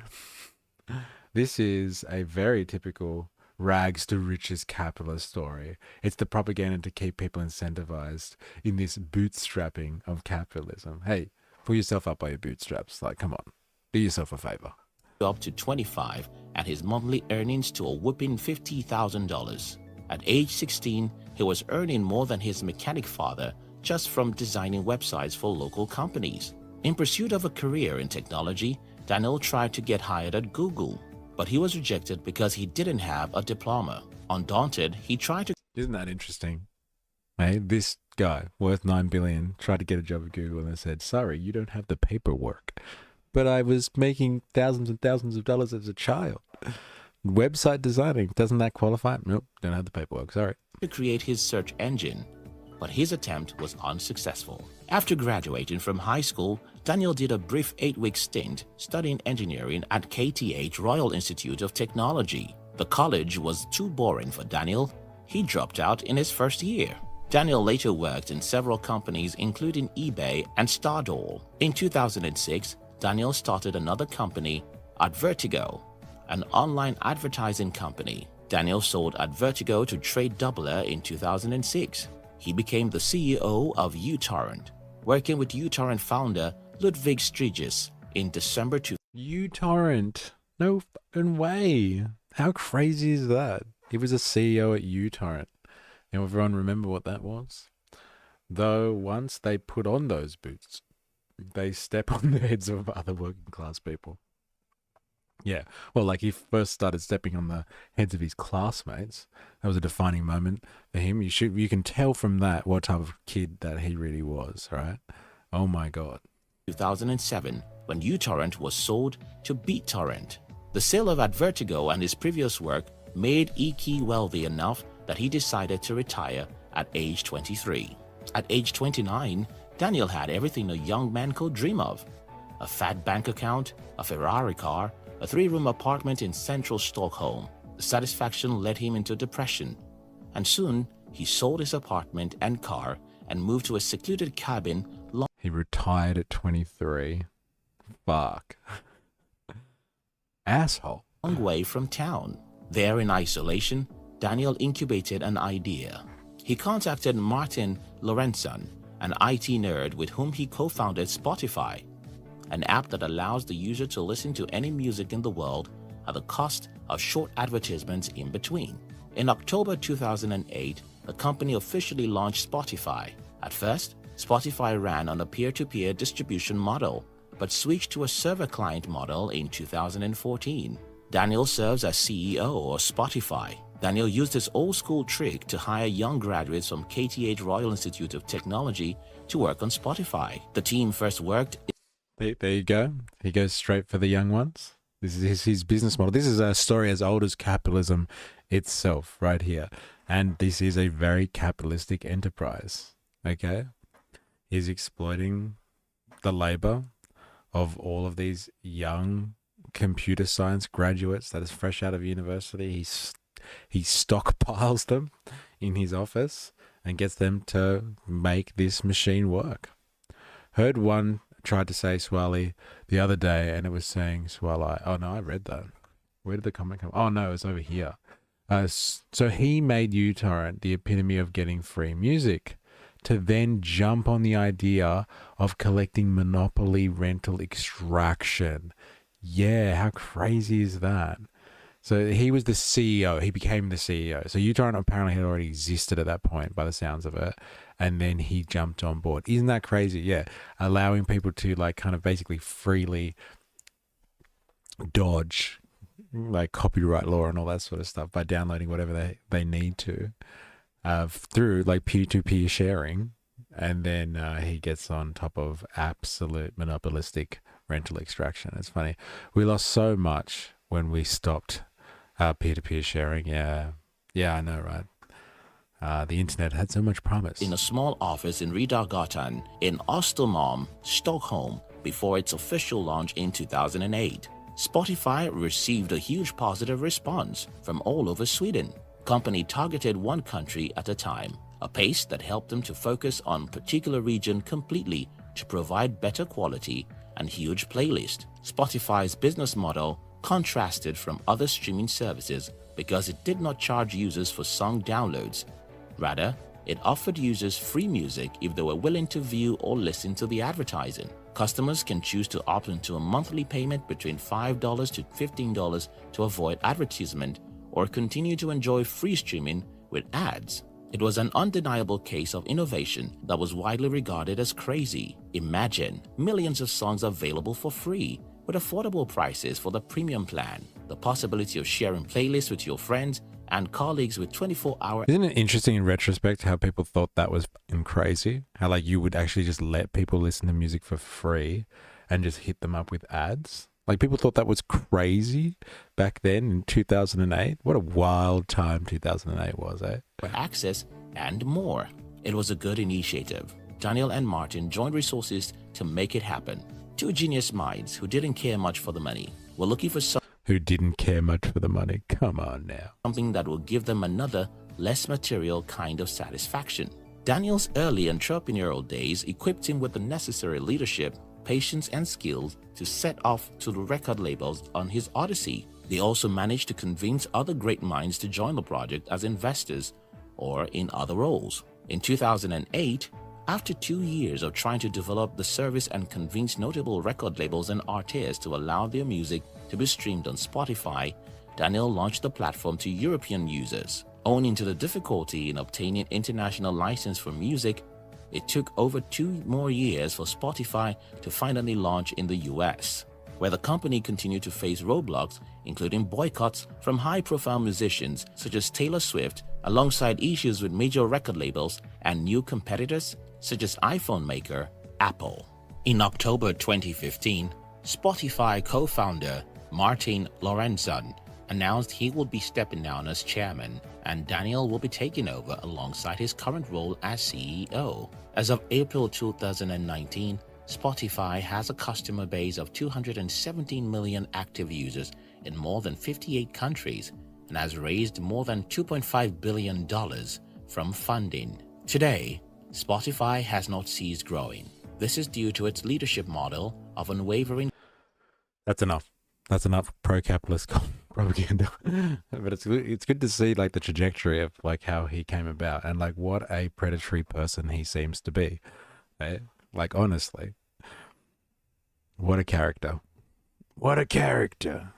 This is a very typical rags to riches capitalist story. It's the propaganda to keep people incentivized in this bootstrapping of capitalism. Hey, pull yourself up by your bootstraps. Like, come on, do yourself a favor. Up to 25 and his monthly earnings to a whopping $50,000. At age 16, he was earning more than his mechanic father just from designing websites for local companies. In pursuit of a career in technology, Daniel tried to get hired at Google, but he was rejected because he didn't have a diploma. Undaunted, he tried to... Isn't that interesting? Hey, this guy, worth $9 billion, tried to get a job at Google and they said, sorry, you don't have the paperwork. But I was making thousands and thousands of dollars as a child. Website designing, doesn't that qualify? Nope, don't have the paperwork, sorry. To create his search engine, but his attempt was unsuccessful. After graduating from high school, Daniel did a brief 8-week stint studying engineering at KTH Royal Institute of Technology. The college was too boring for Daniel. He dropped out in his first year. Daniel later worked in several companies including eBay and Stardoll. In 2006, Daniel started another company, Advertigo, an online advertising company. Daniel sold Advertigo to Trade Doubler in 2006. He became the CEO of uTorrent, working with uTorrent founder Ludwig Striges in December 2000. uTorrent? No fucking way. How crazy is that? He was a CEO at uTorrent. Now everyone remember what that was? Though once they put on those boots, they step on the heads of other working class people. Yeah, well, like he first started stepping on the heads of his classmates. That was a defining moment for him. You can tell from that what type of kid that he really was, right? Oh my God. 2007, when uTorrent was sold to BitTorrent. The sale of Advertigo and his previous work made Iki wealthy enough that he decided to retire at age 23. At age 29, Daniel had everything a young man could dream of. A fat bank account, a Ferrari car, a 3-room apartment in central Stockholm. The satisfaction led him into depression, and soon he sold his apartment and car and moved to a secluded cabin He retired at 23. Fuck. Asshole. long way from town. There in isolation, Daniel incubated an idea. He contacted Martin Lorenzon, an IT nerd with whom he co-founded Spotify, an app that allows the user to listen to any music in the world at the cost of short advertisements in between. In October 2008, the company officially launched Spotify. At first, Spotify ran on a peer-to-peer distribution model, but switched to a server-client model in 2014. Daniel serves as CEO of Spotify. Daniel used his old-school trick to hire young graduates from KTH Royal Institute of Technology to work on Spotify. The team first worked... There you go. He goes straight for the young ones. This is his business model. This is a story as old as capitalism itself right here. And this is a very capitalistic enterprise. Okay? He's exploiting the labor of all of these young computer science graduates that is fresh out of university. He stockpiles them in his office and gets them to make this machine work. Heard one tried to say Swally the other day, and it was saying Swallow. Oh no, I read that. Where did the comment come? Oh no, it's over here. So he made uTorrent the epitome of getting free music, to then jump on the idea of collecting monopoly rental extraction. Yeah, how crazy is that? So he was the CEO. He became the CEO. So uTorrent apparently had already existed at that point, by the sounds of it, and then he jumped on board. Isn't that crazy? Yeah, allowing people to like kind of basically freely dodge like copyright law and all that sort of stuff by downloading whatever they need to through like peer-to-peer sharing. And then he gets on top of absolute monopolistic rental extraction. It's funny. We lost so much when we stopped peer-to-peer sharing. Yeah, I know, right? The internet had so much promise. In a small office in Riddargatan in Östermalm, Stockholm, before its official launch in 2008. Spotify received a huge positive response from all over Sweden. Company targeted one country at a time, a pace that helped them to focus on a particular region completely to provide better quality and huge playlist. Spotify's business model contrasted from other streaming services because it did not charge users for song downloads. Rather, it offered users free music if they were willing to view or listen to the advertising. Customers can choose to opt into a monthly payment between $5 to $15 to avoid advertisement, or continue to enjoy free streaming with ads. It was an undeniable case of innovation that was widely regarded as crazy. Imagine millions of songs available for free with affordable prices for the premium plan, the possibility of sharing playlists with your friends and colleagues with 24-hour. Isn't it interesting in retrospect how people thought that was crazy? How like you would actually just let people listen to music for free and just hit them up with ads? Like people thought that was crazy back then in 2008. What a wild time 2008 was, eh? Access and more. It was a good initiative. Daniel and Martin joined resources to make it happen. Two genius minds who didn't care much for the money were looking for who didn't care much for the money. Come on now. Something that will give them another, less material kind of satisfaction. Daniel's early entrepreneurial days equipped him with the necessary leadership, patience, and skills to set off to the record labels on his odyssey. They also managed to convince other great minds to join the project as investors or in other roles. In 2008, after 2 years of trying to develop the service and convince notable record labels and artists to allow their music to be streamed on Spotify, Daniel launched the platform to European users. Owing to the difficulty in obtaining international license for music, it took over 2 more years for Spotify to finally launch in the US, where the company continued to face roadblocks, including boycotts from high-profile musicians such as Taylor Swift, alongside issues with major record labels and new competitors such as iPhone maker Apple. In October 2015, Spotify co-founder Martin Lorenzon announced he will be stepping down as chairman, and Daniel will be taking over alongside his current role as CEO. As of April 2019, Spotify has a customer base of 217 million active users in more than 58 countries and has raised more than $2.5 billion from funding. Today, Spotify has not ceased growing. This is due to its leadership model of unwavering. That's enough. That's enough pro-capitalist propaganda. But it's good to see like the trajectory of like how he came about and like what a predatory person he seems to be. Eh? Like honestly, what a character. What a character.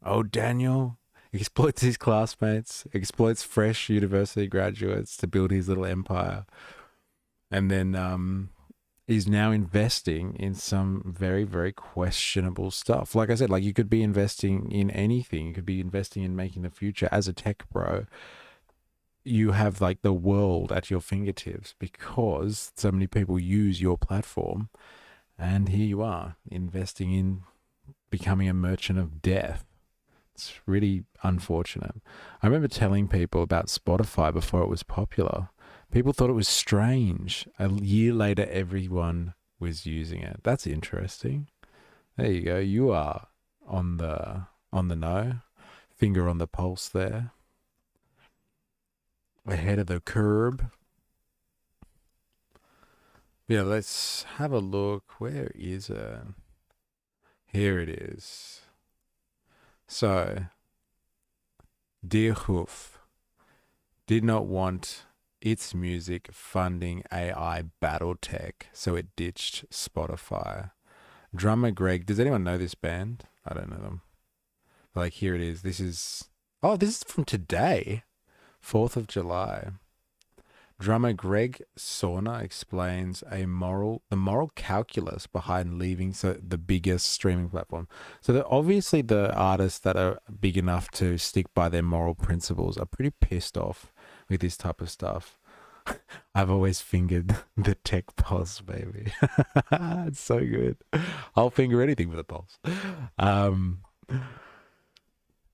Oh, Daniel exploits his classmates, exploits fresh university graduates to build his little empire. And then he's now investing in some very, very questionable stuff. Like I said, like you could be investing in anything. You could be investing in making the future. As a tech bro, you have like the world at your fingertips because so many people use your platform. And here you are investing in becoming a merchant of death. It's really unfortunate. I remember telling people about Spotify before it was popular. People thought it was strange. A year later, everyone was using it. That's interesting. There you go. You are on the know, finger on the pulse there, ahead of the curb. Yeah, let's have a look. Where is it? Here it is. So, Dear Hoof did not want its music funding AI battle tech, so it ditched Spotify. Drummer Greg, does anyone know this band? I don't know them. Like, here it is. This is from today, 4th of July. Drummer Greg Sauna explains the moral calculus behind leaving the biggest streaming platform. So obviously the artists that are big enough to stick by their moral principles are pretty pissed off with this type of stuff. I've always fingered the tech pulse, baby. It's so good. I'll finger anything with a pulse. Um,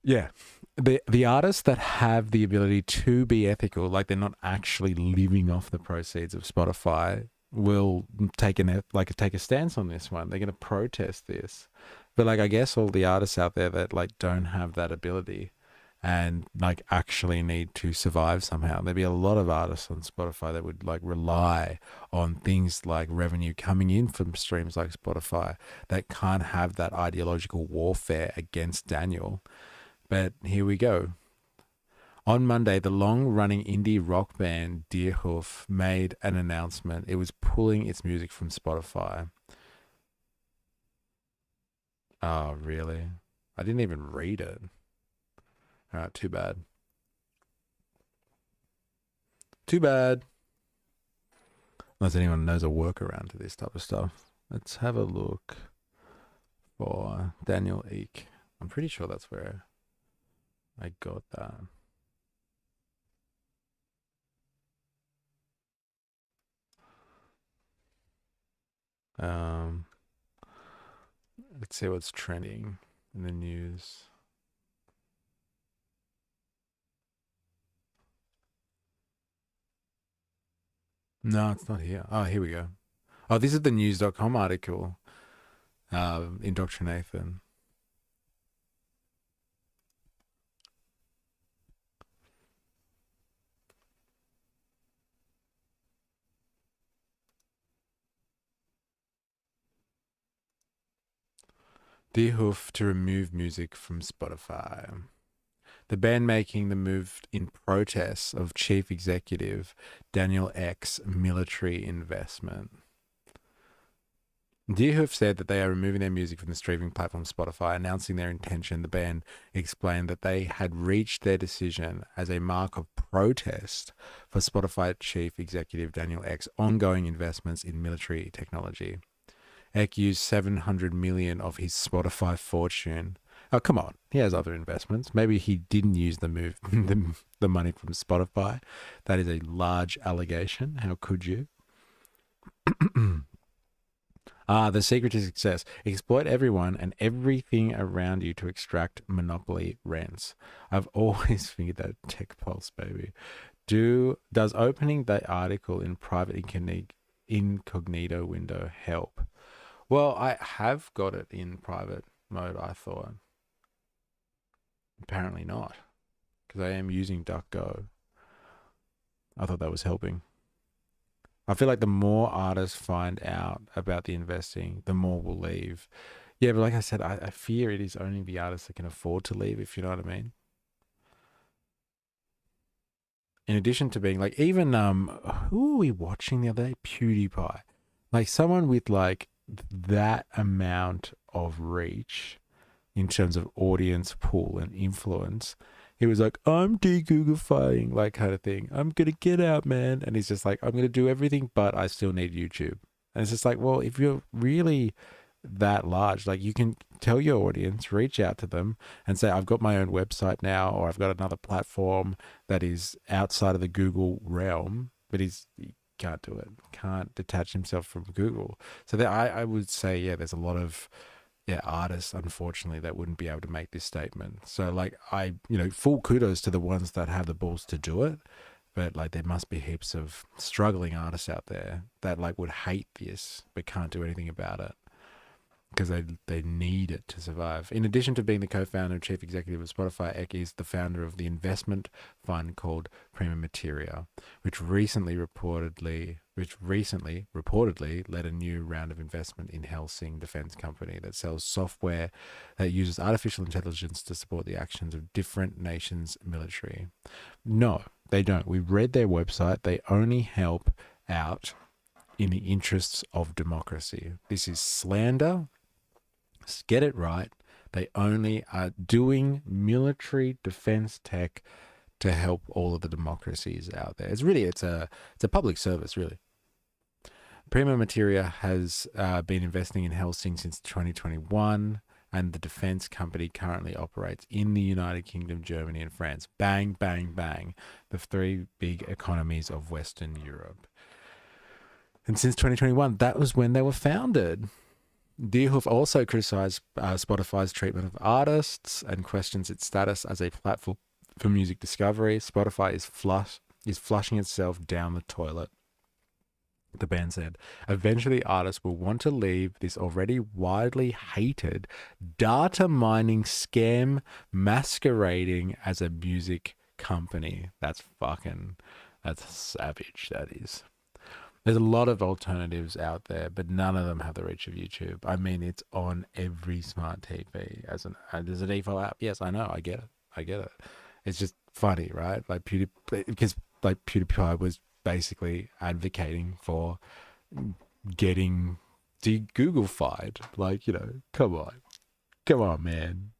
yeah, the artists that have the ability to be ethical, like they're not actually living off the proceeds of Spotify, will take a stance on this one. They're going to protest this. But like I guess all the artists out there that like don't have that ability and like actually need to survive somehow. There'd be a lot of artists on Spotify that would like rely on things like revenue coming in from streams like Spotify that can't have that ideological warfare against Daniel. But here we go. On Monday, the long-running indie rock band Deerhoof made an announcement. It was pulling its music from Spotify. Oh, really? I didn't even read it. All right, too bad. Too bad. Unless anyone knows a workaround to this type of stuff. Let's have a look for Daniel Eek. I'm pretty sure that's where I got that. Um, let's see what's trending in the news. No, it's not here. Oh, here we go. Oh, this is the news.com article. Indoctrination. Deerhoof to remove music from Spotify. The band making the move in protest of Chief Executive Daniel Ek's military investment. Deerhoof said that they are removing their music from the streaming platform Spotify, announcing their intention. The band explained that they had reached their decision as a mark of protest for Spotify Chief Executive Daniel Ek's ongoing investments in military technology. Ek used 700 million of his Spotify fortune. Oh, come on. He has other investments. Maybe he didn't use the money from Spotify. That is a large allegation. How could you? The secret to success. Exploit everyone and everything around you to extract monopoly rents. I've always figured that tech pulse, baby. Does opening the article in private incognito window help? Well, I have got it in private mode, I thought. Apparently not, because I am using DuckGo. I thought that was helping. I feel like the more artists find out about the investing, the more will leave. Yeah, but like I said, I fear it is only the artists that can afford to leave, if you know what I mean. In addition to being like, even who were we watching the other day? PewDiePie. Like someone with like that amount of reach in terms of audience pool and influence. He was like, I'm de-Googifying, like kind of thing. I'm going to get out, man. And he's just like, I'm going to do everything, but I still need YouTube. And it's just like, well, if you're really that large, like you can tell your audience, reach out to them and say, I've got my own website now, or I've got another platform that is outside of the Google realm, but he can't do it, can't detach himself from Google. So that I would say, yeah, there's a lot of artists, unfortunately, that wouldn't be able to make this statement. So like full kudos to the ones that have the balls to do it. But like there must be heaps of struggling artists out there that like would hate this but can't do anything about it. because they need it to survive. In addition to being the co-founder and chief executive of Spotify, Eck is the founder of the investment fund called Prima Materia, which recently reportedly led a new round of investment in Helsing defense company that sells software that uses artificial intelligence to support the actions of different nations' military. No, they don't. We read their website. They only help out in the interests of democracy. This is slander. Get it right. They only are doing military defense tech to help all of the democracies out there. It's a public service, really. Prima Materia has been investing in Helsing since 2021, and the defense company currently operates in the United Kingdom, Germany, and France. Bang, bang, bang. The three big economies of Western Europe. And since 2021, that was when they were founded. Deerhoof also criticized Spotify's treatment of artists and questions its status as a platform for music discovery. Spotify is flushing itself down the toilet. The band said, eventually artists will want to leave this already widely hated data mining scam masquerading as a music company. That's savage, that is. There's a lot of alternatives out there, but none of them have the reach of YouTube. I mean, it's on every smart TV as a default app. Yes, I know. I get it. It's just funny, right? Like PewDiePie was basically advocating for getting de-Google-fied. Like, come on, man.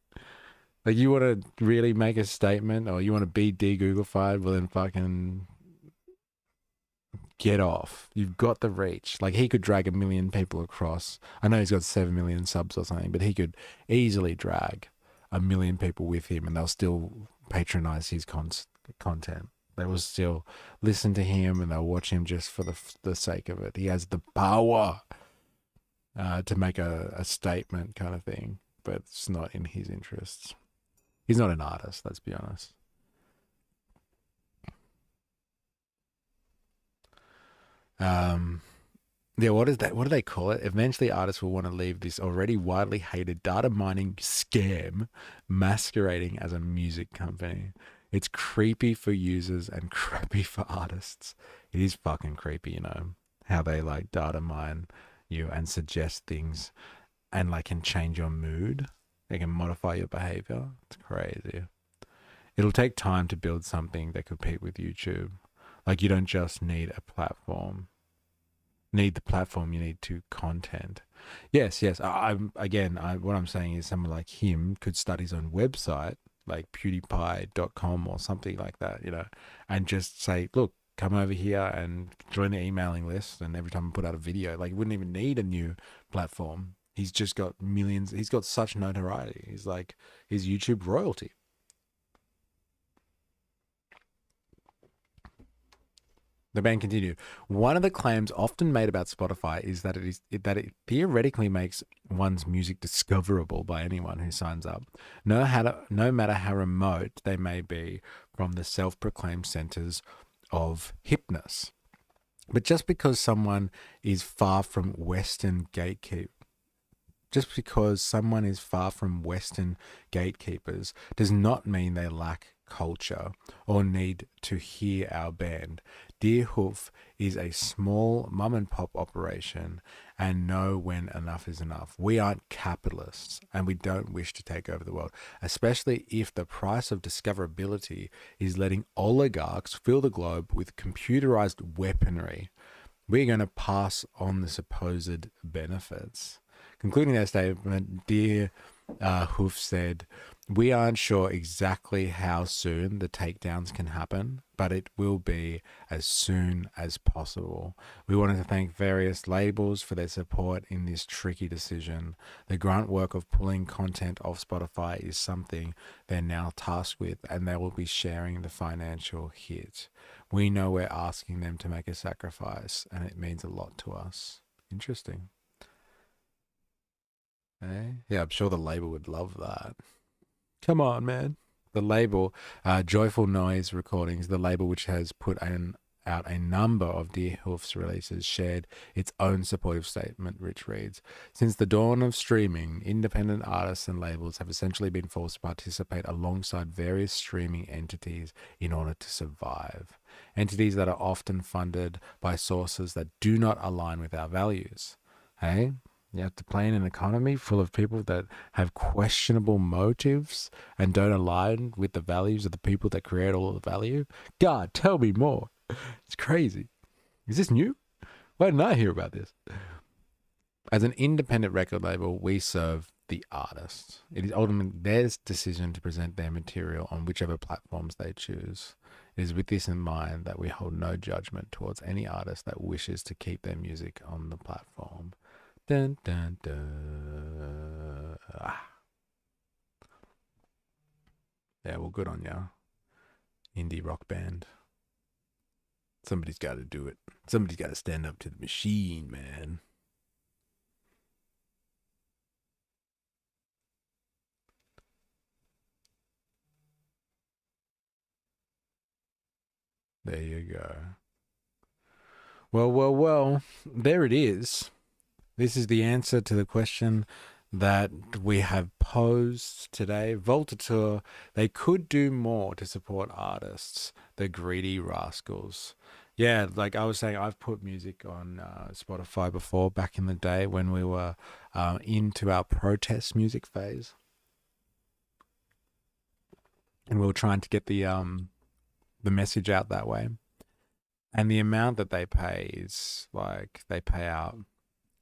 Like, you want to really make a statement or you want to be de-Google-fied? Well, then fucking get off. You've got the reach. Like, he could drag 1 million people across. I know he's got 7 million subs or something, but he could easily drag 1 million people with him and they'll still patronize his content. They will still listen to him and they'll watch him just for the sake of it. He has the power to make a statement kind of thing, but it's not in his interests. He's not an artist, let's be honest. Yeah, what is that? What do they call it? Eventually artists will want to leave this already widely hated data mining scam masquerading as a music company. It's creepy for users and crappy for artists. It is fucking creepy, how they like data mine you and suggest things and like can change your mood. They can modify your behavior. It's crazy. It'll take time to build something that compete with YouTube. Like, you don't just need a platform. Need the platform, you need to content. Yes. What I'm saying is someone like him could start his own website, like pewdiepie.com or something like that, and just say, look, come over here and join the emailing list. And every time I put out a video, like, he wouldn't even need a new platform. He's just got millions. He's got such notoriety. He's like, he's YouTube royalty. The band continued. One of the claims often made about Spotify is that it theoretically makes one's music discoverable by anyone who signs up, no matter how remote they may be from the self-proclaimed centers of hipness. But just because someone is far from Western gatekeepers does not mean they lack culture or need to hear our band. Deerhoof is a small mum and pop operation and know when enough is enough. We aren't capitalists and we don't wish to take over the world, especially if the price of discoverability is letting oligarchs fill the globe with computerized weaponry. We're going to pass on the supposed benefits. Concluding their statement, Deerhoof said, we aren't sure exactly how soon the takedowns can happen, but it will be as soon as possible. We wanted to thank various labels for their support in this tricky decision. The grunt work of pulling content off Spotify is something they're now tasked with, and they will be sharing the financial hit. We know we're asking them to make a sacrifice, and it means a lot to us. Interesting. Eh? Yeah, I'm sure the label would love that. Come on, man. The label, Joyful Noise Recordings, the label which has put an out a number of Dear Hoof's releases, shared its own supportive statement, which reads, "Since the dawn of streaming, independent artists and labels have essentially been forced to participate alongside various streaming entities in order to survive. Entities that are often funded by sources that do not align with our values." Hey? You have to play in an economy full of people that have questionable motives and don't align with the values of the people that create all the value? God, tell me more. It's crazy. Is this new? Why didn't I hear about this? As an independent record label, we serve the artists. It is ultimately their decision to present their material on whichever platforms they choose. It is with this in mind that we hold no judgment towards any artist that wishes to keep their music on the platform. Dun, dun, dun. Yeah, well, good on ya. Indie rock band. Somebody's got to do it. Somebody's got to stand up to the machine, man. There you go. Well, there it is. This is the answer to the question that we have posed today. Voltateur, they could do more to support artists, the greedy rascals. Yeah, like I was saying, I've put music on Spotify before back in the day when we were into our protest music phase. And we were trying to get the message out that way. And the amount that they pay is like they pay out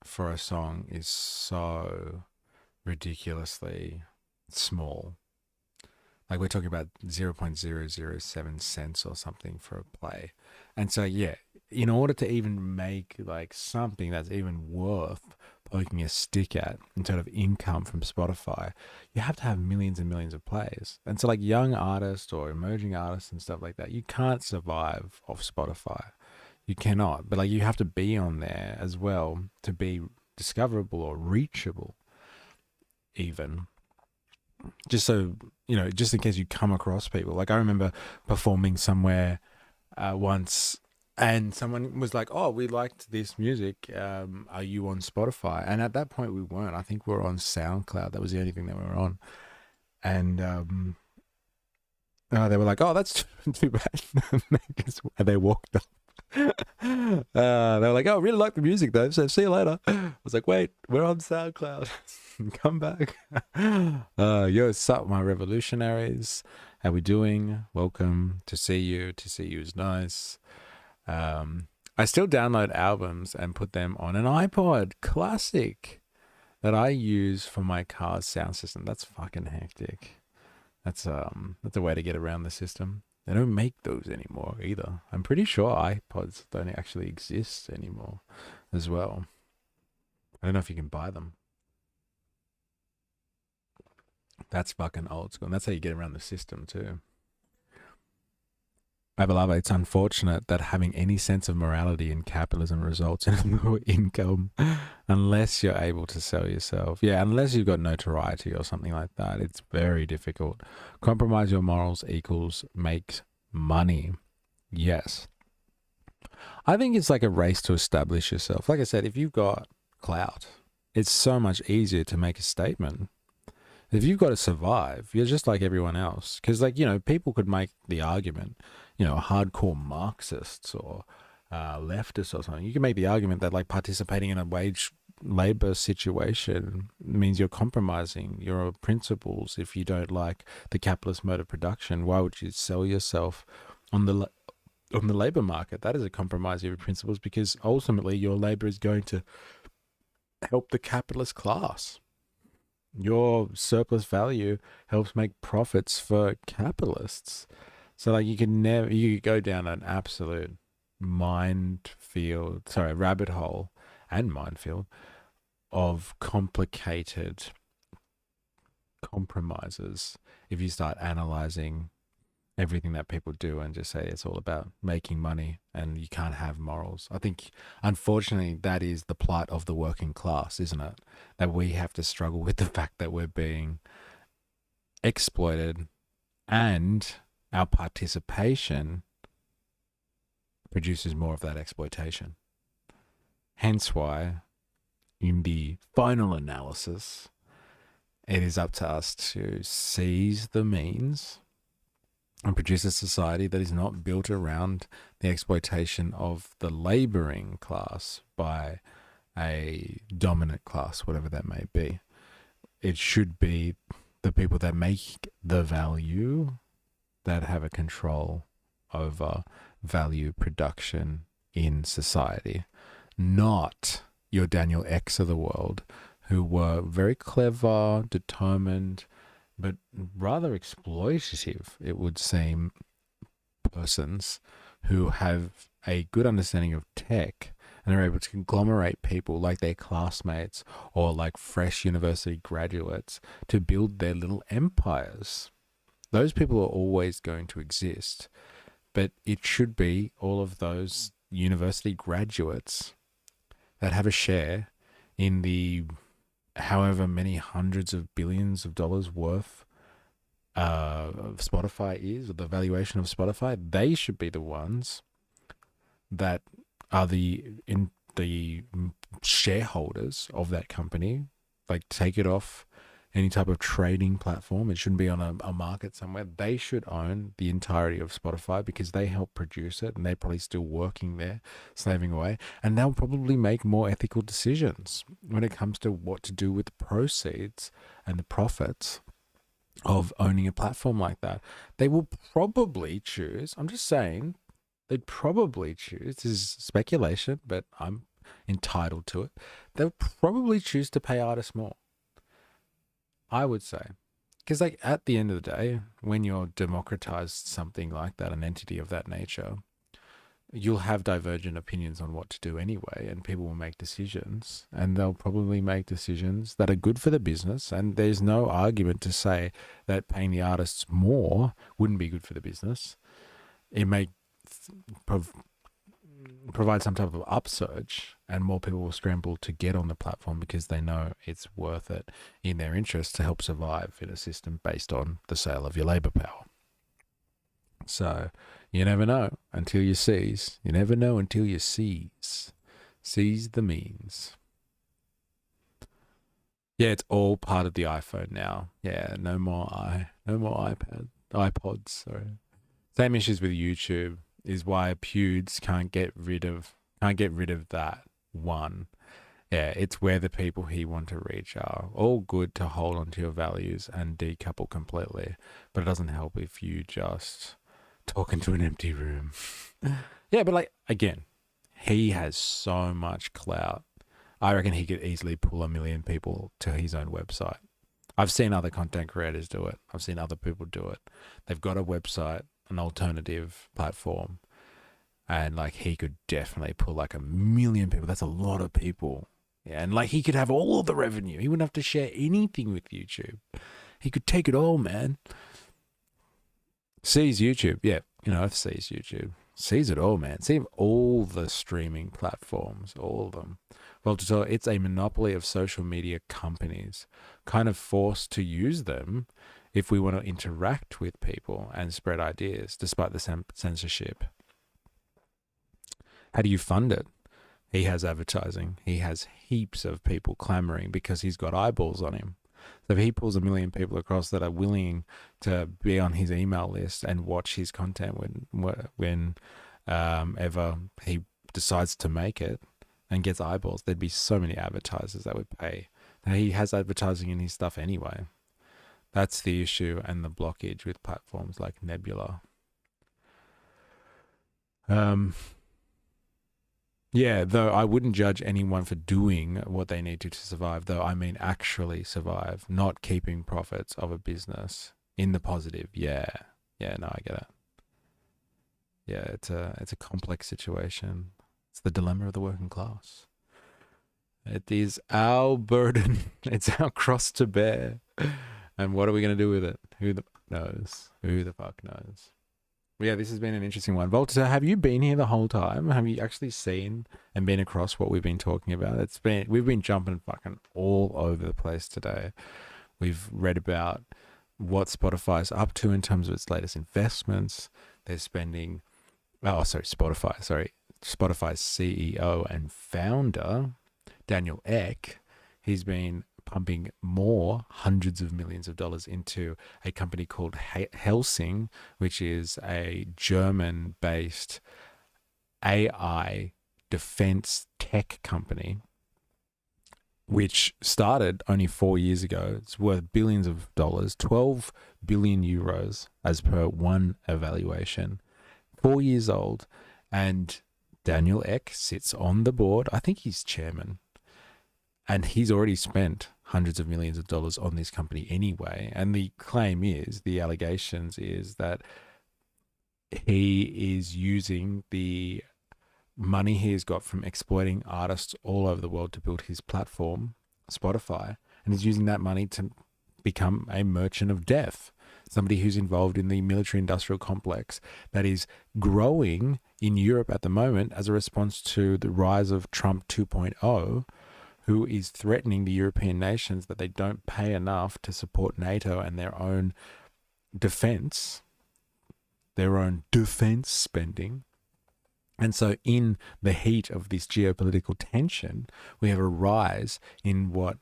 for a song is so ridiculously small. Like we're talking about 0.007 cents or something for a play. And so, yeah, in order to even make like something that's even worth poking a stick at in terms of income from Spotify, you have to have millions and millions of plays. And so like young artists or emerging artists and stuff like that, you can't survive off Spotify. You cannot. But like you have to be on there as well to be discoverable or reachable even. Just so, you know, just in case you come across people. Like I remember performing somewhere once and someone was like, "Oh, we liked this music. Are you on Spotify?" And at that point we weren't. I think we were on SoundCloud. That was the only thing that we were on. And they were like, "Oh, that's too bad." And they walked up. They were like, "Oh, I really like the music though, so see you later." I was like, "Wait, we're on SoundCloud. Come back." Yo, what's up, my revolutionaries? How we doing? Welcome to see you. To see you is nice. I still download albums and put them on an iPod Classic that I use for my car's sound system. That's fucking hectic. That's a way to get around the system. They don't make those anymore either. I'm pretty sure iPods don't actually exist anymore as well. I don't know if you can buy them. That's fucking old school. And that's how you get around the system too. Abalava, it's unfortunate that having any sense of morality in capitalism results in lower income unless you're able to sell yourself. Yeah, unless you've got notoriety or something like that. It's very difficult. Compromise your morals equals makes money. Yes. I think it's like a race to establish yourself. Like I said, if you've got clout, it's so much easier to make a statement. If you've got to survive, you're just like everyone else. Because, like, you know, people could make the argument, you know, hardcore Marxists or leftists or something. You can make the argument that, like, participating in a wage labor situation means you're compromising your principles. If you don't like the capitalist mode of production, why would you sell yourself on the labor market? That is a compromise of your principles because ultimately your labor is going to help the capitalist class. Your surplus value helps make profits for capitalists. So like you could go down an absolute rabbit hole and minefield of complicated compromises if you start analyzing everything that people do and just say it's all about making money and you can't have morals. I think, unfortunately, that is the plight of the working class, isn't it? That we have to struggle with the fact that we're being exploited and our participation produces more of that exploitation. Hence why, in the final analysis, it is up to us to seize the means and produce a society that is not built around the exploitation of the laboring class by a dominant class, whatever that may be. It should be the people that make the value that have a control over value production in society, not your Daniel X of the world, who were very clever, determined, but rather exploitative, it would seem, persons who have a good understanding of tech and are able to conglomerate people like their classmates or like fresh university graduates to build their little empires. Those people are always going to exist, but it should be all of those university graduates that have a share in the however many hundreds of billions of dollars worth of Spotify is, or the valuation of Spotify. They should be the ones that are the shareholders of that company. Like, take it off any type of trading platform. It shouldn't be on a market somewhere. They should own the entirety of Spotify because they help produce it and they're probably still working there, slaving away. And they'll probably make more ethical decisions when it comes to what to do with the proceeds and the profits of owning a platform like that. They will probably choose, I'm just saying, they'd probably choose, this is speculation, but I'm entitled to it. They'll probably choose to pay artists more, I would say. Because like at the end of the day, when you're democratized something like that, an entity of that nature, you'll have divergent opinions on what to do anyway, and people will make decisions, and they'll probably make decisions that are good for the business. And there's no argument to say that paying the artists more wouldn't be good for the business. It may provide some type of upsurge, and more people will scramble to get on the platform because they know it's worth it in their interest to help survive in a system based on the sale of your labor power. So you never know until you seize. You never know until you seize. Seize the means. Yeah, it's all part of the iPhone now. Yeah, no more iPods. Sorry. Same issues with YouTube is why Pewds can't get rid of that one. Yeah, it's where the people he want to reach are. All good to hold onto your values and decouple completely, but it doesn't help if you just talk into an empty room. Yeah, but like, again, he has so much clout. I reckon he could easily pull 1 million people to his own website. I've seen other content creators do it. I've seen other people do it. They've got a website, an alternative platform, and like he could definitely pull like 1 million people. That's a lot of people. Yeah, and like he could have all of the revenue. He wouldn't have to share anything with YouTube. He could take it all, man. Seize YouTube. Yeah, seize YouTube. Seize it all, man. Seize all the streaming platforms, all of them. Well, so it's a monopoly of social media companies, kind of forced to use them if we want to interact with people and spread ideas, despite the censorship. How do you fund it? He has advertising. He has heaps of people clamoring because he's got eyeballs on him. So if he pulls 1 million people across that are willing to be on his email list and watch his content when ever he decides to make it and gets eyeballs, there'd be so many advertisers that would pay. Now, he has advertising in his stuff anyway. That's the issue and the blockage with platforms like Nebula. Yeah, though I wouldn't judge anyone for doing what they need to survive, though I mean actually survive, not keeping profits of a business in the positive. Yeah, no, I get it. Yeah, it's a complex situation. It's the dilemma of the working class. It is our burden. It's our cross to bear. And what are we going to do with it? Who the fuck knows? Who the fuck knows? Yeah, this has been an interesting one. Volta, have you been here the whole time? Have you actually seen and been across what we've been talking about? We've been jumping fucking all over the place today. We've read about what Spotify's up to in terms of its latest investments. They're spending Oh, sorry, Spotify. Sorry, Spotify's CEO and founder, Daniel Ek, he's been pumping more hundreds of millions of dollars into a company called Helsing, which is a German-based AI defense tech company, which started only 4 years ago. It's worth billions of dollars, 12 billion euros as per one evaluation. 4 years old, and Daniel Ek sits on the board. I think he's chairman, and he's already spent hundreds of millions of dollars on this company anyway. And the claim is, the allegations is that he is using the money he has got from exploiting artists all over the world to build his platform, Spotify, and he's using that money to become a merchant of death, somebody who's involved in the military-industrial complex that is growing in Europe at the moment as a response to the rise of Trump 2.0, who is threatening the European nations that they don't pay enough to support NATO and their own defense spending. And so in the heat of this geopolitical tension, we have a rise in what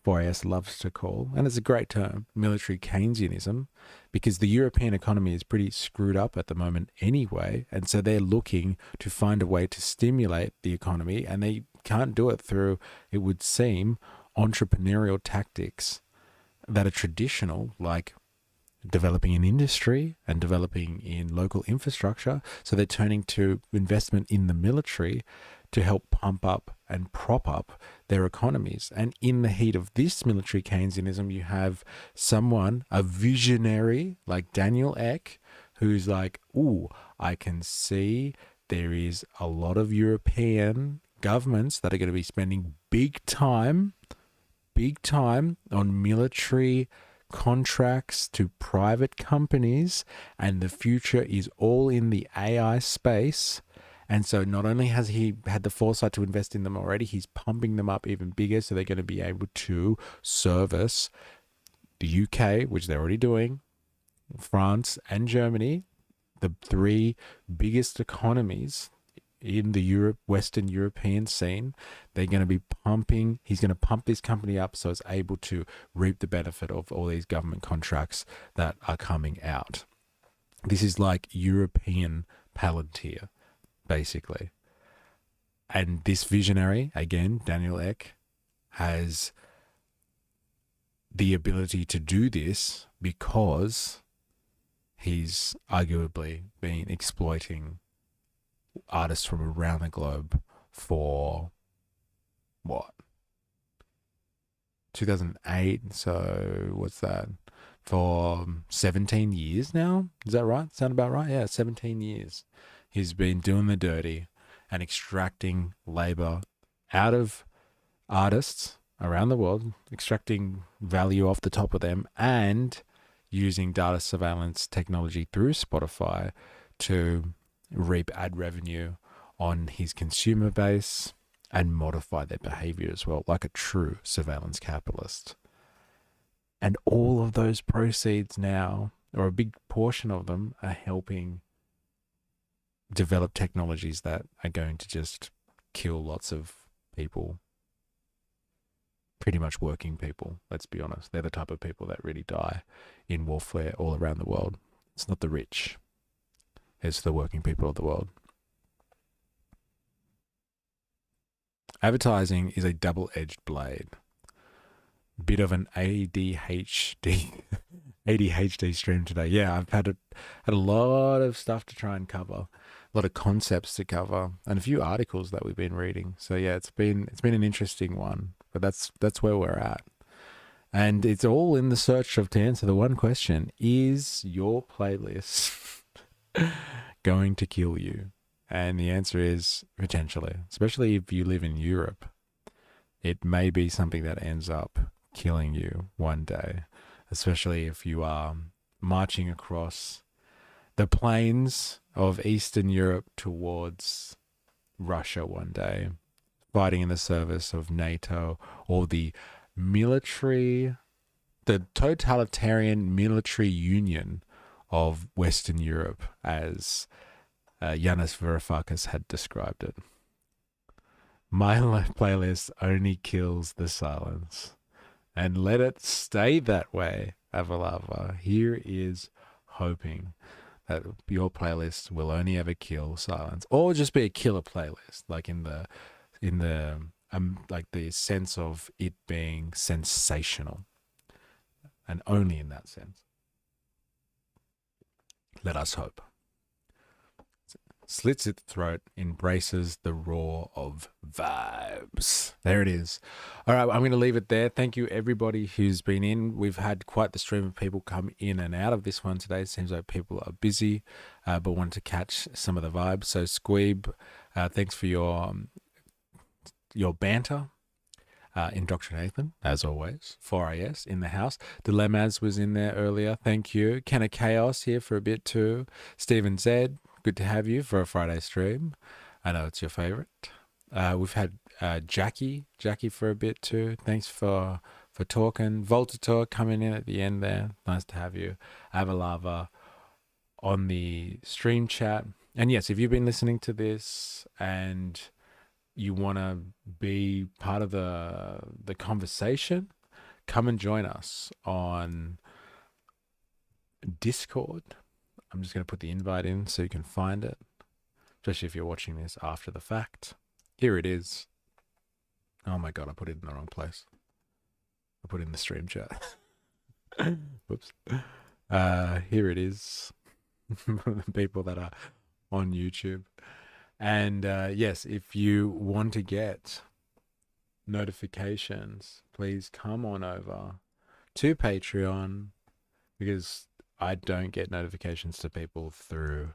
Boreas loves to call, and it's a great term, military Keynesianism, because the European economy is pretty screwed up at the moment anyway. And so they're looking to find a way to stimulate the economy, and they can't do it through, it would seem, entrepreneurial tactics that are traditional, like developing an industry and developing in local infrastructure. So they're turning to investment in the military to help pump up and prop up their economies. And in the heat of this military Keynesianism, you have someone, a visionary like Daniel Ek, who's like, ooh, I can see there is a lot of European governments that are going to be spending big time on military contracts to private companies, and the future is all in the AI space. And so not only has he had the foresight to invest in them already, he's pumping them up even bigger, so they're going to be able to service the UK, which they're already doing, France and Germany, the three biggest economies in the Western European scene. They're going to be pumping, he's going to pump this company up so it's able to reap the benefit of all these government contracts that are coming out. This is like European Palantir, basically. And this visionary, again, Daniel Ek, has the ability to do this because he's arguably been exploiting artists from around the globe for what? 2008, so what's that? For 17 years now? Is that right? Sound about right? Yeah, 17 years. He's been doing the dirty and extracting labor out of artists around the world, extracting value off the top of them, and using data surveillance technology through Spotify to reap ad revenue on his consumer base and modify their behavior as well, like a true surveillance capitalist. And all of those proceeds now, or a big portion of them, are helping develop technologies that are going to just kill lots of people. Pretty much working people, let's be honest. They're the type of people that really die in warfare all around the world. It's not the rich. It's the working people of the world. Advertising is a double-edged blade. Bit of an ADHD stream today. Yeah, I've had a lot of stuff to try and cover, a lot of concepts to cover, and a few articles that we've been reading. So yeah, it's been an interesting one, but that's where we're at. And it's all in the search to answer the one question: is your playlist going to kill you? And the answer is potentially, especially if you live in Europe. It may be something that ends up killing you one day, especially if you are marching across the plains of Eastern Europe towards Russia one day, fighting in the service of NATO or the totalitarian military union of Western Europe, as Yanis Varoufakis had described it. My playlist only kills the silence. And let it stay that way, Avalava. Here is hoping that your playlist will only ever kill silence, or just be a killer playlist, like in the like the sense of it being sensational, and only in that sense. Let us hope. Slits its throat, embraces the roar of vibes. There it is. All right, I'm going to leave it there. Thank you, everybody who's been in. We've had quite the stream of people come in and out of this one today. It seems like people are busy, but want to catch some of the vibes. So, Squeeb, thanks for your banter. Indoctrinathan, as always. 4AS in the house. Dilemmas was in there earlier. Thank you. Kenna Chaos here for a bit too. Stephen Z, good to have you for a Friday stream. I know it's your favorite. We've had Jackie for a bit too. Thanks for talking. Voltator coming in at the end there. Nice to have you. Avalava on the stream chat. And yes, if you've been listening to this and you want to be part of the conversation, come and join us on Discord. I'm just going to put the invite in so you can find it, especially if you're watching this after the fact. Here it is. Oh my God, I put it in the wrong place. I put it in the stream chat. Whoops. Here it is. People that are on YouTube. And yes, if you want to get notifications, please come on over to Patreon, because I don't get notifications to people through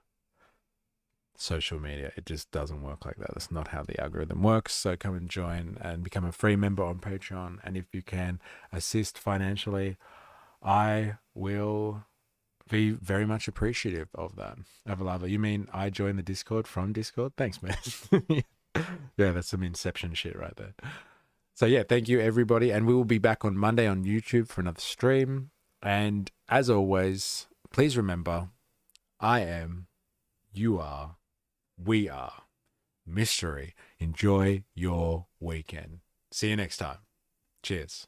social media. It just doesn't work like that. That's not how the algorithm works. So come and join and become a free member on Patreon. And if you can assist financially, I will be very much appreciative of that. Avalava, you mean I joined the Discord from Discord? Thanks, man. Yeah, that's some Inception shit right there. So yeah, thank you everybody. And we will be back on Monday on YouTube for another stream. And as always, please remember, I am, you are, we are mystery. Enjoy your weekend. See you next time. Cheers.